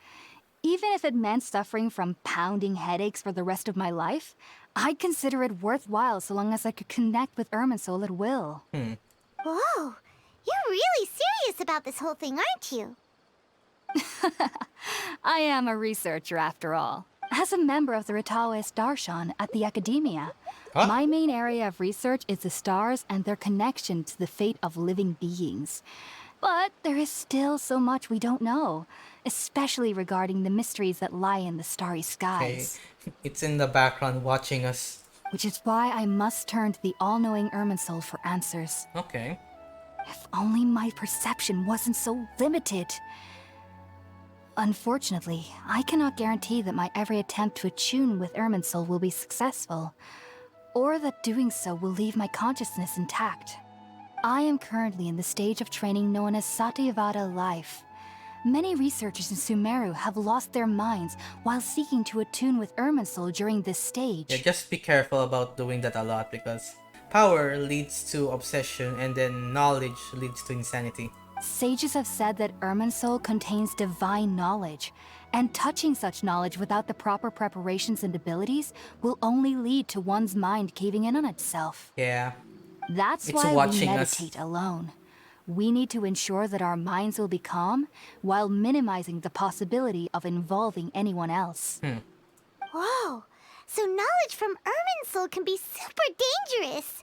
Speaker 10: Even if it meant suffering from pounding headaches for the rest of my life, I'd consider it worthwhile so long as I could connect with Irminsul at will.
Speaker 2: Whoa, you're really serious about this whole thing, aren't you?
Speaker 10: I am a researcher after all. As a member of the Ritaoist Darshan at the Academia, my main area of research is the stars and their connection to the fate of living beings. But there is still so much we don't know, especially regarding the mysteries that lie in the starry skies.
Speaker 1: Okay. It's in the background watching us.
Speaker 10: Which is why I must turn to the all-knowing Irminsul for answers.
Speaker 1: Okay.
Speaker 10: If only my perception wasn't so limited. Unfortunately, I cannot guarantee that my every attempt to attune with Irminsul will be successful, or that doing so will leave my consciousness intact. I am currently in the stage of training known as Satyavada life. Many researchers in Sumeru have lost their minds while seeking to attune with Irminsul during this stage.
Speaker 1: Yeah, just be careful about doing that a lot because power leads to obsession and then knowledge leads to insanity.
Speaker 10: Sages have said that Irminsul contains divine knowledge, and touching such knowledge without the proper preparations and abilities will only lead to one's mind caving in on itself.
Speaker 1: Yeah.
Speaker 10: That's
Speaker 1: It's
Speaker 10: why we
Speaker 1: watching us.
Speaker 10: meditate alone. We need to ensure that our minds will be calm while minimizing the possibility of involving anyone else.
Speaker 2: Whoa, so knowledge from Irminsul can be super dangerous.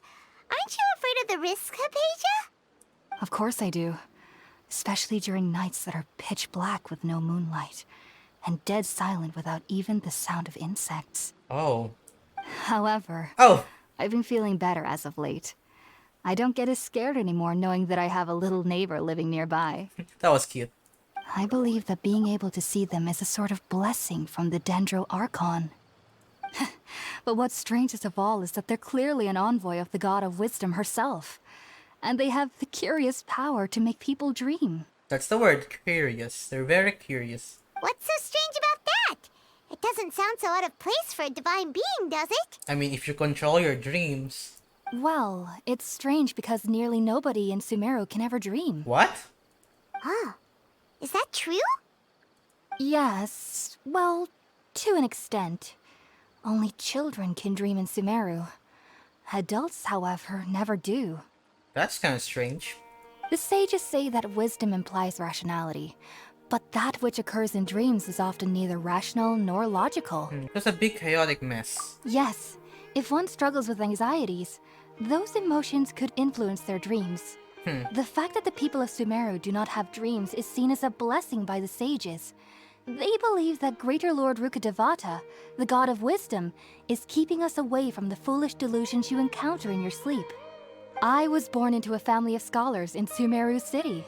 Speaker 2: Aren't you afraid of the risks, Hypatia?
Speaker 10: Of course I do. Especially during nights that are pitch black with no moonlight, and dead silent without even the sound of insects.
Speaker 1: Oh.
Speaker 10: However,
Speaker 1: Oh!
Speaker 10: I've been feeling better as of late. I don't get as scared anymore knowing that I have a little neighbor living nearby.
Speaker 1: That was cute.
Speaker 10: I believe that being able to see them is a sort of blessing from the Dendro Archon. But what's strangest of all is that they're clearly an envoy of the God of Wisdom herself. And they have the curious power to make people dream.
Speaker 1: That's the word, curious. They're very curious.
Speaker 2: What's so strange about that? It doesn't sound so out of place for a divine being, does it?
Speaker 1: I mean, if you control your dreams...
Speaker 10: Well, it's strange because nearly nobody in Sumeru can ever dream.
Speaker 1: What?
Speaker 2: Huh. Is that true?
Speaker 10: Yes, well, to an extent. Only children can dream in Sumeru. Adults, however, never do.
Speaker 1: That's kind of strange.
Speaker 10: The sages say that wisdom implies rationality, but that which occurs in dreams is often neither rational nor logical.
Speaker 1: It's a big chaotic mess.
Speaker 10: Yes, if one struggles with anxieties, those emotions could influence their dreams. The fact that the people of Sumeru do not have dreams is seen as a blessing by the sages. They believe that Greater Lord Rukkhadevata, the god of wisdom, is keeping us away from the foolish delusions you encounter in your sleep. I was born into a family of scholars in Sumeru City.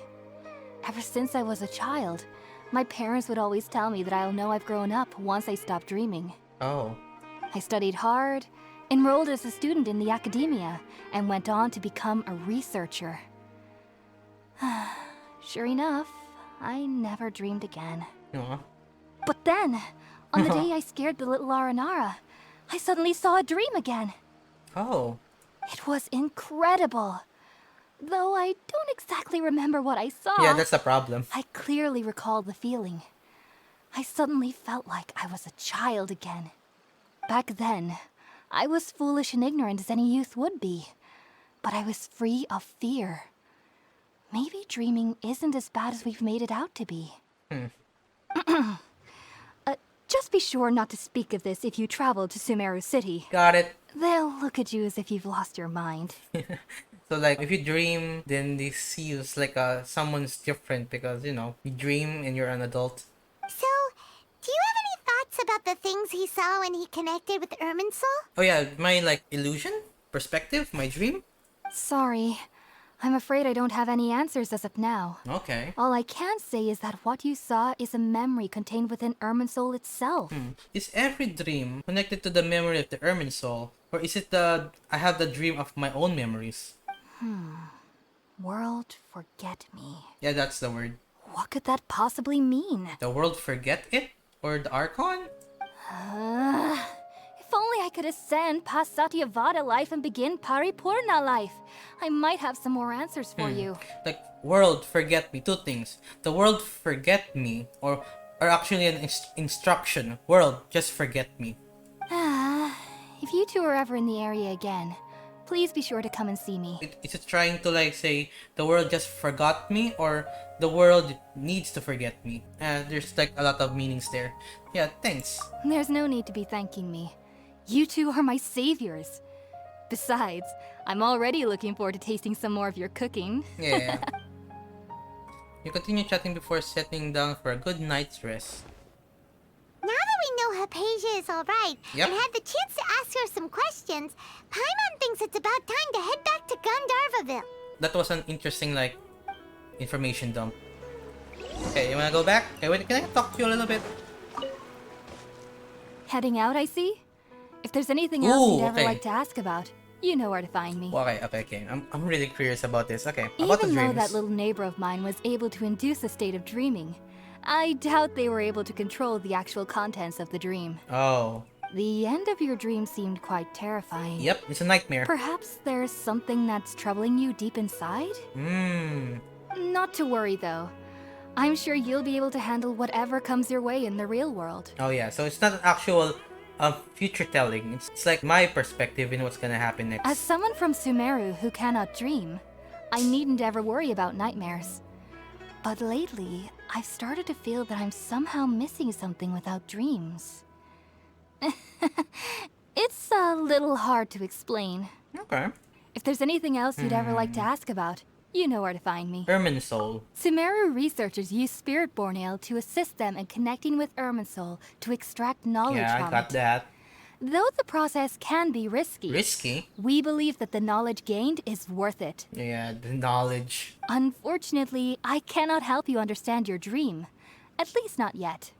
Speaker 10: Ever since I was a child, my parents would always tell me that I'll know I've grown up once I stop dreaming.
Speaker 1: Oh.
Speaker 10: I studied hard, enrolled as a student in the academia, and went on to become a researcher. Sure enough, I never dreamed again.
Speaker 1: Aw.
Speaker 10: But then, on the day I scared the little Aranara, I suddenly saw a dream again.
Speaker 1: Oh.
Speaker 10: It was incredible. Though I don't exactly remember what I saw.
Speaker 1: Yeah, that's the problem.
Speaker 10: I clearly recall the feeling. I suddenly felt like I was a child again. Back then, I was foolish and ignorant as any youth would be. But I was free of fear. Maybe dreaming isn't as bad as we've made it out to be. Just be sure not to speak of this if you travel to Sumeru City.
Speaker 1: Got it.
Speaker 10: They'll look at you as if you've lost your mind.
Speaker 1: So like, if you dream, then they see you as like someone's different because, you know, you dream and you're an adult.
Speaker 2: So, do you have any thoughts us about the things he saw when he connected with Irminsul?
Speaker 1: Oh yeah, my like illusion? Perspective? My dream?
Speaker 10: Sorry. I'm afraid I don't have any answers as of now.
Speaker 1: Okay.
Speaker 10: All I can say is that what you saw is a memory contained within Irminsul itself.
Speaker 1: Is every dream connected to the memory of the Ermin soul? Or is it I have the dream of my own memories?
Speaker 10: World forget me.
Speaker 1: Yeah, that's the word.
Speaker 10: What could that possibly mean?
Speaker 1: The world forget it? Or the Archon?
Speaker 10: If only I could ascend past Satyavada life and begin Paripurna life. I might have some more answers for you.
Speaker 1: Like, world forget me. Two things. The world forget me. Or actually an instruction. World, just forget me.
Speaker 10: If you two are ever in the area again, please be sure to come and see me.
Speaker 1: Is it trying to like say the world just forgot me? Or the world needs to forget me? There's like a lot of meanings there. Yeah, thanks.
Speaker 10: There's no need to be thanking me. You two are my saviors. Besides, I'm already looking forward to tasting some more of your cooking.
Speaker 1: Yeah. You continue chatting before settling down for a good night's rest.
Speaker 2: Now that we know Hypatia is alright,
Speaker 1: Yep.
Speaker 2: and had the chance to ask her some questions, Paimon thinks it's about time to head back to Gandharvaville.
Speaker 1: That was an interesting, like, information dump. Okay, you wanna go back? Okay, wait, can I talk to you a little bit?
Speaker 10: Heading out, I see? If there's anything else you'd ever
Speaker 1: okay.
Speaker 10: like to ask about, you know where to find me.
Speaker 1: Okay. I'm really curious about this. Okay, about the
Speaker 10: Even though
Speaker 1: dreams.
Speaker 10: that little neighbor of mine was able to induce a state of dreaming, I doubt they were able to control the actual contents of the dream.
Speaker 1: Oh.
Speaker 10: The end of your dream seemed quite terrifying.
Speaker 1: Yep, it's a nightmare.
Speaker 10: Perhaps there's something that's troubling you deep inside? Not to worry, though. I'm sure you'll be able to handle whatever comes your way in the real world.
Speaker 1: Oh yeah, so it's not an actual future telling. It's like my perspective in what's gonna happen next.
Speaker 10: As someone from Sumeru who cannot dream, I needn't ever worry about nightmares. But lately, I've started to feel that I'm somehow missing something without dreams. It's a little hard to explain.
Speaker 1: Okay.
Speaker 10: If there's anything else you'd ever like to ask about, you know where to find me.
Speaker 1: Irminsul.
Speaker 10: Sumeru researchers use Spiritborn Ale to assist them in connecting with Irminsul to extract knowledge
Speaker 1: Yeah,
Speaker 10: from
Speaker 1: I got
Speaker 10: it.
Speaker 1: that.
Speaker 10: Though the process can be risky,
Speaker 1: Risky?
Speaker 10: we believe that the knowledge gained is worth it.
Speaker 1: Yeah, the knowledge.
Speaker 10: Unfortunately, I cannot help you understand your dream. At least not yet.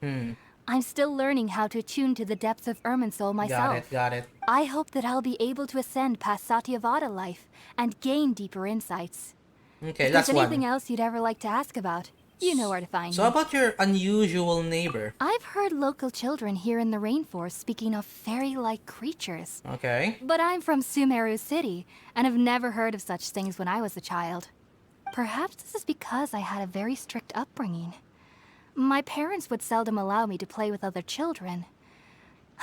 Speaker 10: I'm still learning how to attune to the depths of Irminsul myself.
Speaker 1: Got it.
Speaker 10: I hope that I'll be able to ascend past Satyavada life and gain deeper insights.
Speaker 1: Okay,
Speaker 10: If
Speaker 1: that's
Speaker 10: there's anything
Speaker 1: one.
Speaker 10: else you'd ever like to ask about, you know where to find
Speaker 1: So
Speaker 10: me.
Speaker 1: about your unusual neighbor.
Speaker 10: I've heard local children here in the rainforest speaking of fairy-like creatures.
Speaker 1: Okay.
Speaker 10: But I'm from Sumeru City, and have never heard of such things when I was a child. Perhaps this is because I had a very strict upbringing. My parents would seldom allow me to play with other children.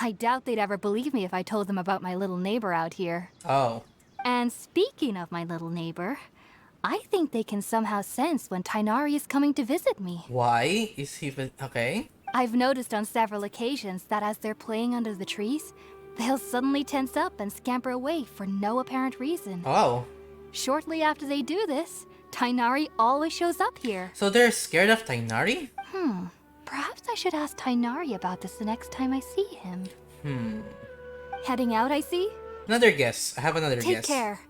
Speaker 10: I doubt they'd ever believe me if I told them about my little neighbor out here.
Speaker 1: Oh.
Speaker 10: And speaking of my little neighbor, I think they can somehow sense when Tainari is coming to visit me.
Speaker 1: Why is he... Okay.
Speaker 10: I've noticed on several occasions that as they're playing under the trees, they'll suddenly tense up and scamper away for no apparent reason.
Speaker 1: Oh.
Speaker 10: Shortly after they do this, Tainari always shows up here.
Speaker 1: So they're scared of Tainari?
Speaker 10: Perhaps I should ask Tainari about this the next time I see him. Heading out, I see?
Speaker 1: Another guess. I have another
Speaker 10: Take
Speaker 1: guess.
Speaker 10: care.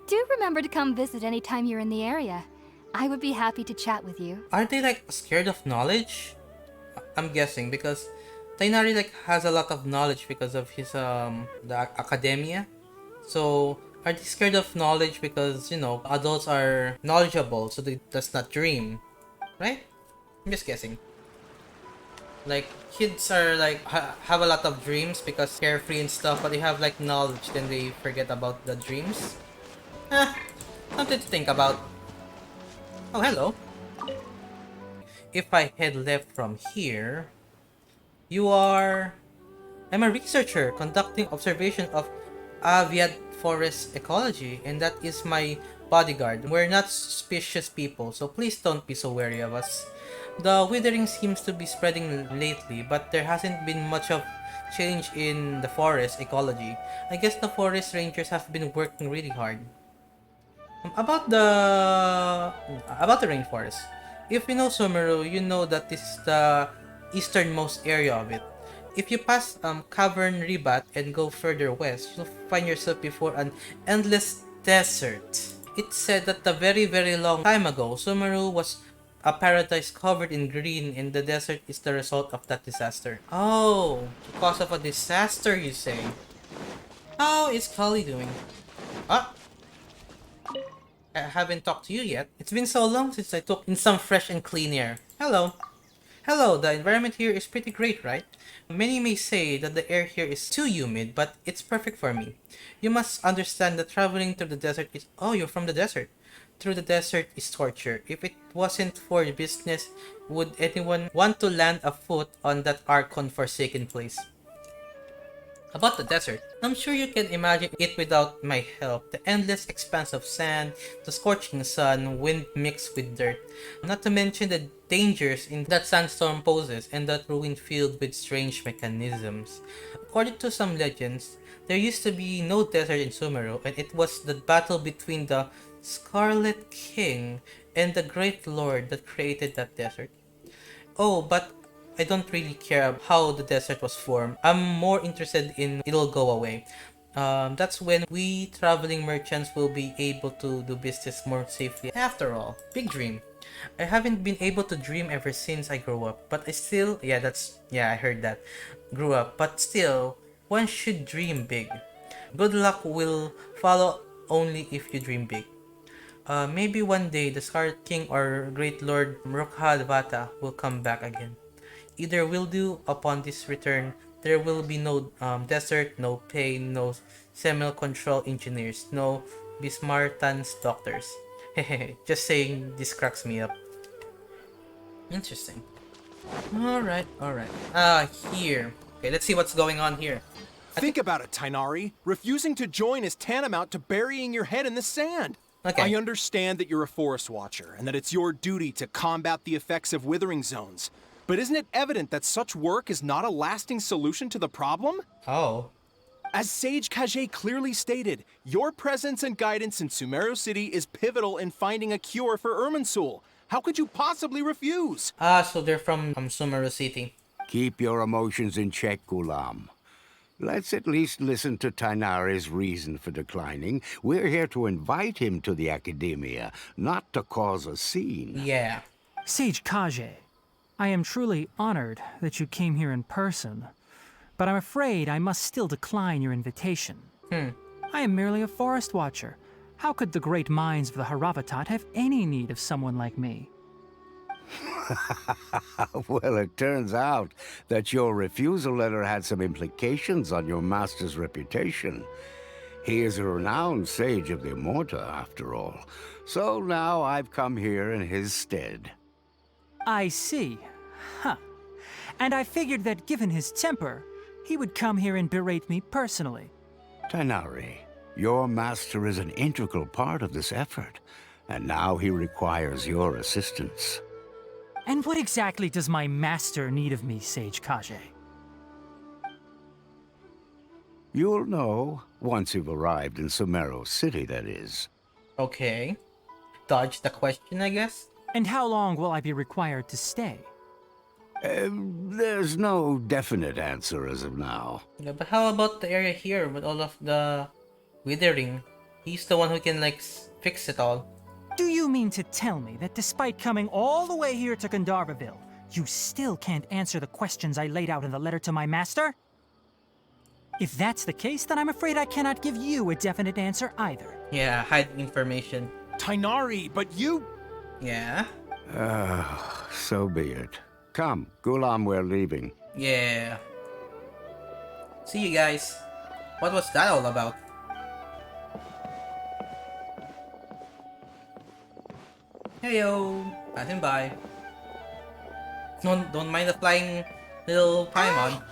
Speaker 10: Do remember to come visit anytime you're in the area. I would be happy to chat with you.
Speaker 1: Are they like scared of knowledge? I'm guessing because Tainari like has a lot of knowledge because of his the academia. So are they scared of knowledge because, you know, adults are knowledgeable, so they does not dream, right? I'm just guessing. Like kids are like have a lot of dreams because carefree and stuff, but they have like knowledge, then they forget about the dreams. Something to think about. Oh, hello. If I head left from here, you are... I'm a researcher conducting observation of Aviad forest ecology, and that is my bodyguard. We're not suspicious people, so please don't be so wary of us. The withering seems to be spreading lately, but there hasn't been much of change in the forest ecology. I guess the forest rangers have been working really hard. About the rainforest. If you know Sumeru, you know that this is the easternmost area of it. If you pass Cavern Ribat and go further west, you'll find yourself before an endless desert. It's said that a very very long time ago, Sumeru was a paradise covered in green, and the desert is the result of that disaster. Oh, because of a disaster, you say? How is Kali doing? Ah, I haven't talked to you yet. It's been so long since I took in some fresh and clean air. Hello. Hello, the environment here is pretty great, right? Many may say that the air here is too humid, but it's perfect for me. You must understand that traveling through the desert is... Oh, you're from the desert. Through the desert is torture. If it wasn't for business, would anyone want to land a foot on that Archon forsaken place? About the desert, I'm sure you can imagine it without my help. The endless expanse of sand, the scorching sun, wind mixed with dirt. Not to mention the dangers in that sandstorm poses and that ruin filled with strange mechanisms. According to some legends, there used to be no desert in Sumeru, and it was the battle between the Scarlet King and the Great Lord that created that desert. Oh, but I don't really care how the desert was formed. I'm more interested in it'll go away. That's when we traveling merchants will be able to do business more safely. After all, big dream. I haven't been able to dream ever since I grew up, but I still, I heard that. Grew up, but still, one should dream big. Good luck will follow only if you dream big. Maybe one day the Scarlet King or Great Lord Mrukhalvata will come back again. Either will do. Upon this return, there will be no desert, no pain, no seminal control engineers, no Bismartan's doctors. Hehe, just saying this cracks me up. Interesting. Alright. Here. Okay, let's see what's going on here.
Speaker 11: Think about it, Tainari. Refusing to join is tantamount to burying your head in the sand.
Speaker 1: Okay.
Speaker 11: I understand that you're a forest watcher and that it's your duty to combat the effects of withering zones. But isn't it evident that such work is not a lasting solution to the problem?
Speaker 1: Oh.
Speaker 11: As Sage Kage clearly stated, your presence and guidance in Sumeru City is pivotal in finding a cure for Irminsul. How could you possibly refuse?
Speaker 1: So they're from Sumeru City.
Speaker 12: Keep your emotions in check, Gulam. Let's at least listen to Tainari's reason for declining. We're here to invite him to the Academia, not to cause a scene.
Speaker 1: Yeah.
Speaker 5: Sage Kage, I am truly honored that you came here in person, but I'm afraid I must still decline your invitation. I am merely a forest watcher. How could the great minds of the Haravatat have any need of someone like me?
Speaker 12: Well, it turns out that your refusal letter had some implications on your master's reputation. He is a renowned sage of the Immorta, after all. So now I've come here in his stead.
Speaker 5: I see. Huh. And I figured that given his temper, he would come here and berate me personally.
Speaker 12: Tainari, your master is an integral part of this effort, and now he requires your assistance.
Speaker 5: And what exactly does my master need of me, Sage Kage?
Speaker 12: You'll know once you've arrived in Sumeru City, that is.
Speaker 1: Okay. Dodge the question, I guess?
Speaker 5: And how long will I be required to stay?
Speaker 12: There's no definite answer as of now.
Speaker 1: Yeah, but how about the area here with all of the withering? He's the one who can, like, fix it all.
Speaker 5: Do you mean to tell me that despite coming all the way here to Gandharvaville, you still can't answer the questions I laid out in the letter to my master? If that's the case, then I'm afraid I cannot give you a definite answer either.
Speaker 1: Yeah, hide information.
Speaker 11: Tainari, but you...
Speaker 1: Yeah?
Speaker 12: So be it. Come, Gulam, we're leaving.
Speaker 1: Yeah. See you guys. What was that all about? Heyo, passing by. Don't mind the flying little Paimon.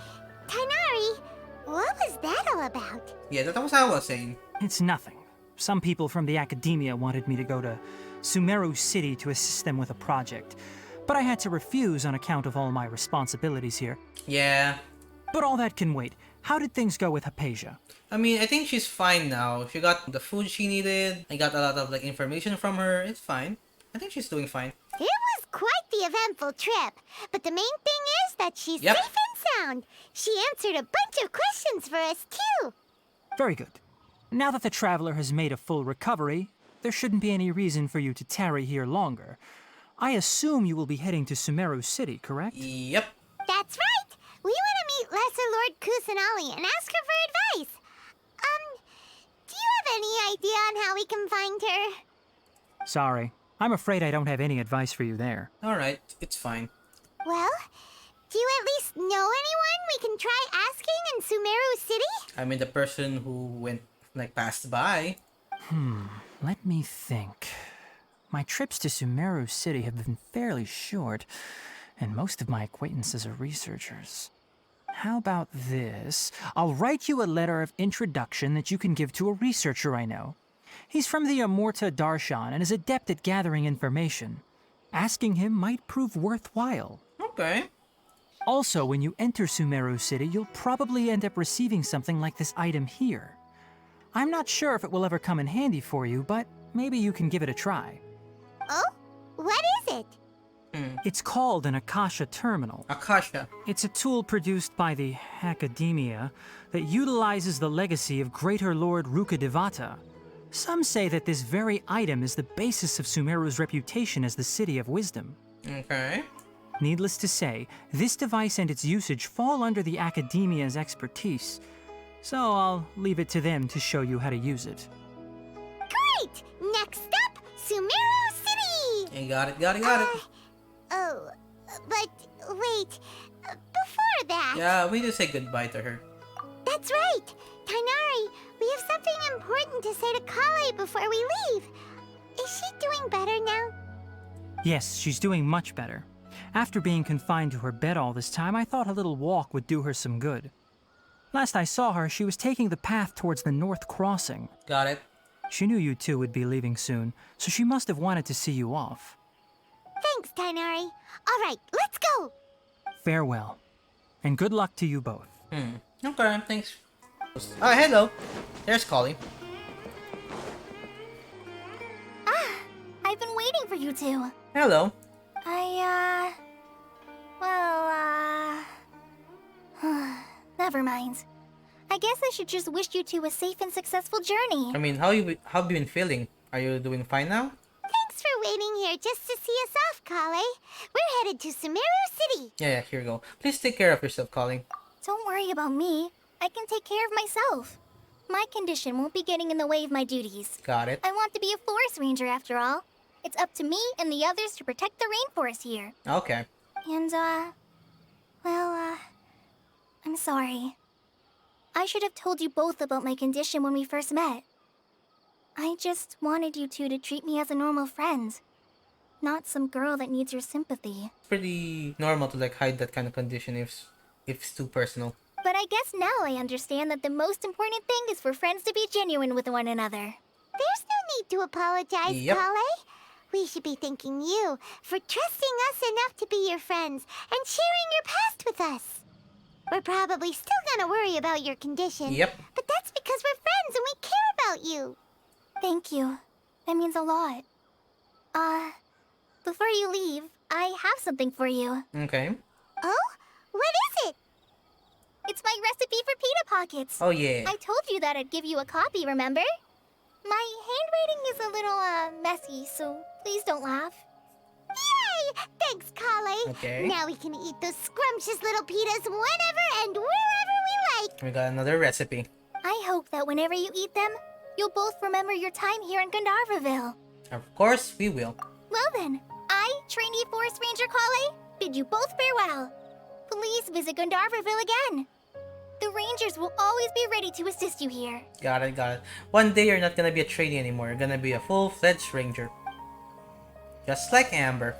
Speaker 2: Tainari, what was that all about?
Speaker 1: Yeah, that was what I was saying.
Speaker 5: It's nothing. Some people from the Academia wanted me to go to Sumeru City to assist them with a project, but I had to refuse on account of all my responsibilities here.
Speaker 1: Yeah.
Speaker 5: But all that can wait. How did things go with Hypatia?
Speaker 1: I mean, I think she's fine now. She got the food she needed. I got a lot of like information from her. It's fine. I think she's doing fine.
Speaker 2: It was quite the eventful trip, but the main thing is that she's
Speaker 1: Yep.
Speaker 2: safe and around. She answered a bunch of questions for us, too.
Speaker 5: Very good. Now that the traveler has made a full recovery, there shouldn't be any reason for you to tarry here longer. I assume you will be heading to Sumeru City, correct?
Speaker 1: Yep.
Speaker 2: That's right. We want to meet Lesser Lord Kusanali and ask her for advice. Do you have any idea on how we can find her?
Speaker 5: Sorry. I'm afraid I don't have any advice for you there.
Speaker 1: Alright, it's fine.
Speaker 2: Well, do you at least know anyone we can try asking in Sumeru City?
Speaker 1: I mean, the person who went, passed by.
Speaker 5: Let me think. My trips to Sumeru City have been fairly short, and most of my acquaintances are researchers. How about this? I'll write you a letter of introduction that you can give to a researcher I know. He's from the Amorta Darshan and is adept at gathering information. Asking him might prove worthwhile.
Speaker 1: Okay.
Speaker 5: Also, when you enter Sumeru City, you'll probably end up receiving something like this item here. I'm not sure if it will ever come in handy for you, but maybe you can give it a try.
Speaker 2: Oh? What is it?
Speaker 5: It's called an Akasha Terminal.
Speaker 1: Akasha.
Speaker 5: It's a tool produced by the Academia that utilizes the legacy of Greater Lord Rukadevata. Some say that this very item is the basis of Sumeru's reputation as the City of Wisdom.
Speaker 1: Okay.
Speaker 5: Needless to say, this device and its usage fall under the Academia's expertise, so I'll leave it to them to show you how to use it.
Speaker 2: Great! Next up, Sumeru City!
Speaker 1: You got it.
Speaker 2: Oh, but wait, before that...
Speaker 1: Yeah, we just say goodbye to her.
Speaker 2: That's right! Tainari, we have something important to say to Kale before we leave. Is she doing better now?
Speaker 5: Yes, she's doing much better. After being confined to her bed all this time, I thought a little walk would do her some good. Last I saw her, she was taking the path towards the North Crossing.
Speaker 1: Got it.
Speaker 5: She knew you two would be leaving soon, so she must have wanted to see you off.
Speaker 2: Thanks, Tainari. All right, let's go!
Speaker 5: Farewell, and good luck to you both.
Speaker 1: Okay, thanks. Hello. There's Collie.
Speaker 4: I've been waiting for you two.
Speaker 1: Hello.
Speaker 4: Never mind. I guess I should just wish you two a safe and successful journey.
Speaker 1: I mean, how have you been feeling? Are you doing fine now?
Speaker 2: Thanks for waiting here just to see us off, Kale. We're headed to Sumeru City.
Speaker 1: Yeah, here you go. Please take care of yourself, Collie.
Speaker 4: Don't worry about me. I can take care of myself. My condition won't be getting in the way of my duties.
Speaker 1: Got it.
Speaker 4: I want to be a forest ranger after all. It's up to me and the others to protect the rainforest here.
Speaker 1: Okay.
Speaker 4: And, I'm sorry. I should have told you both about my condition when we first met. I just wanted you two to treat me as a normal friend. Not some girl that needs your sympathy.
Speaker 1: It's pretty normal to hide that kind of condition if it's too personal.
Speaker 4: But I guess now I understand that the most important thing is for friends to be genuine with one another.
Speaker 2: There's no need to apologize,
Speaker 1: Yep.
Speaker 2: Kale. We should be thanking you for trusting us enough to be your friends and sharing your past with us. We're probably still gonna worry about your condition.
Speaker 1: Yep.
Speaker 2: But that's because we're friends and we care about you.
Speaker 4: Thank you. That means a lot. Before you leave, I have something for you.
Speaker 1: Okay.
Speaker 2: Oh? What is it?
Speaker 4: It's my recipe for pita pockets.
Speaker 1: Oh, yeah.
Speaker 4: I told you that I'd give you a copy, remember? My handwriting is a little, messy, so please don't laugh.
Speaker 2: Yay! Thanks, Kale.
Speaker 1: Okay.
Speaker 2: Now we can eat those scrumptious little pitas whenever and wherever we like.
Speaker 1: We got another recipe.
Speaker 4: I hope that whenever you eat them, you'll both remember your time here in Gandharvaville.
Speaker 1: Of course, we will.
Speaker 4: Well then, I, trainee Forest Ranger Kale, bid you both farewell. Please visit Gandharvaville again. The Rangers will always be ready to assist you here.
Speaker 1: Got it. One day you're not gonna be a trainee anymore. You're gonna be a full-fledged ranger. Just like Amber.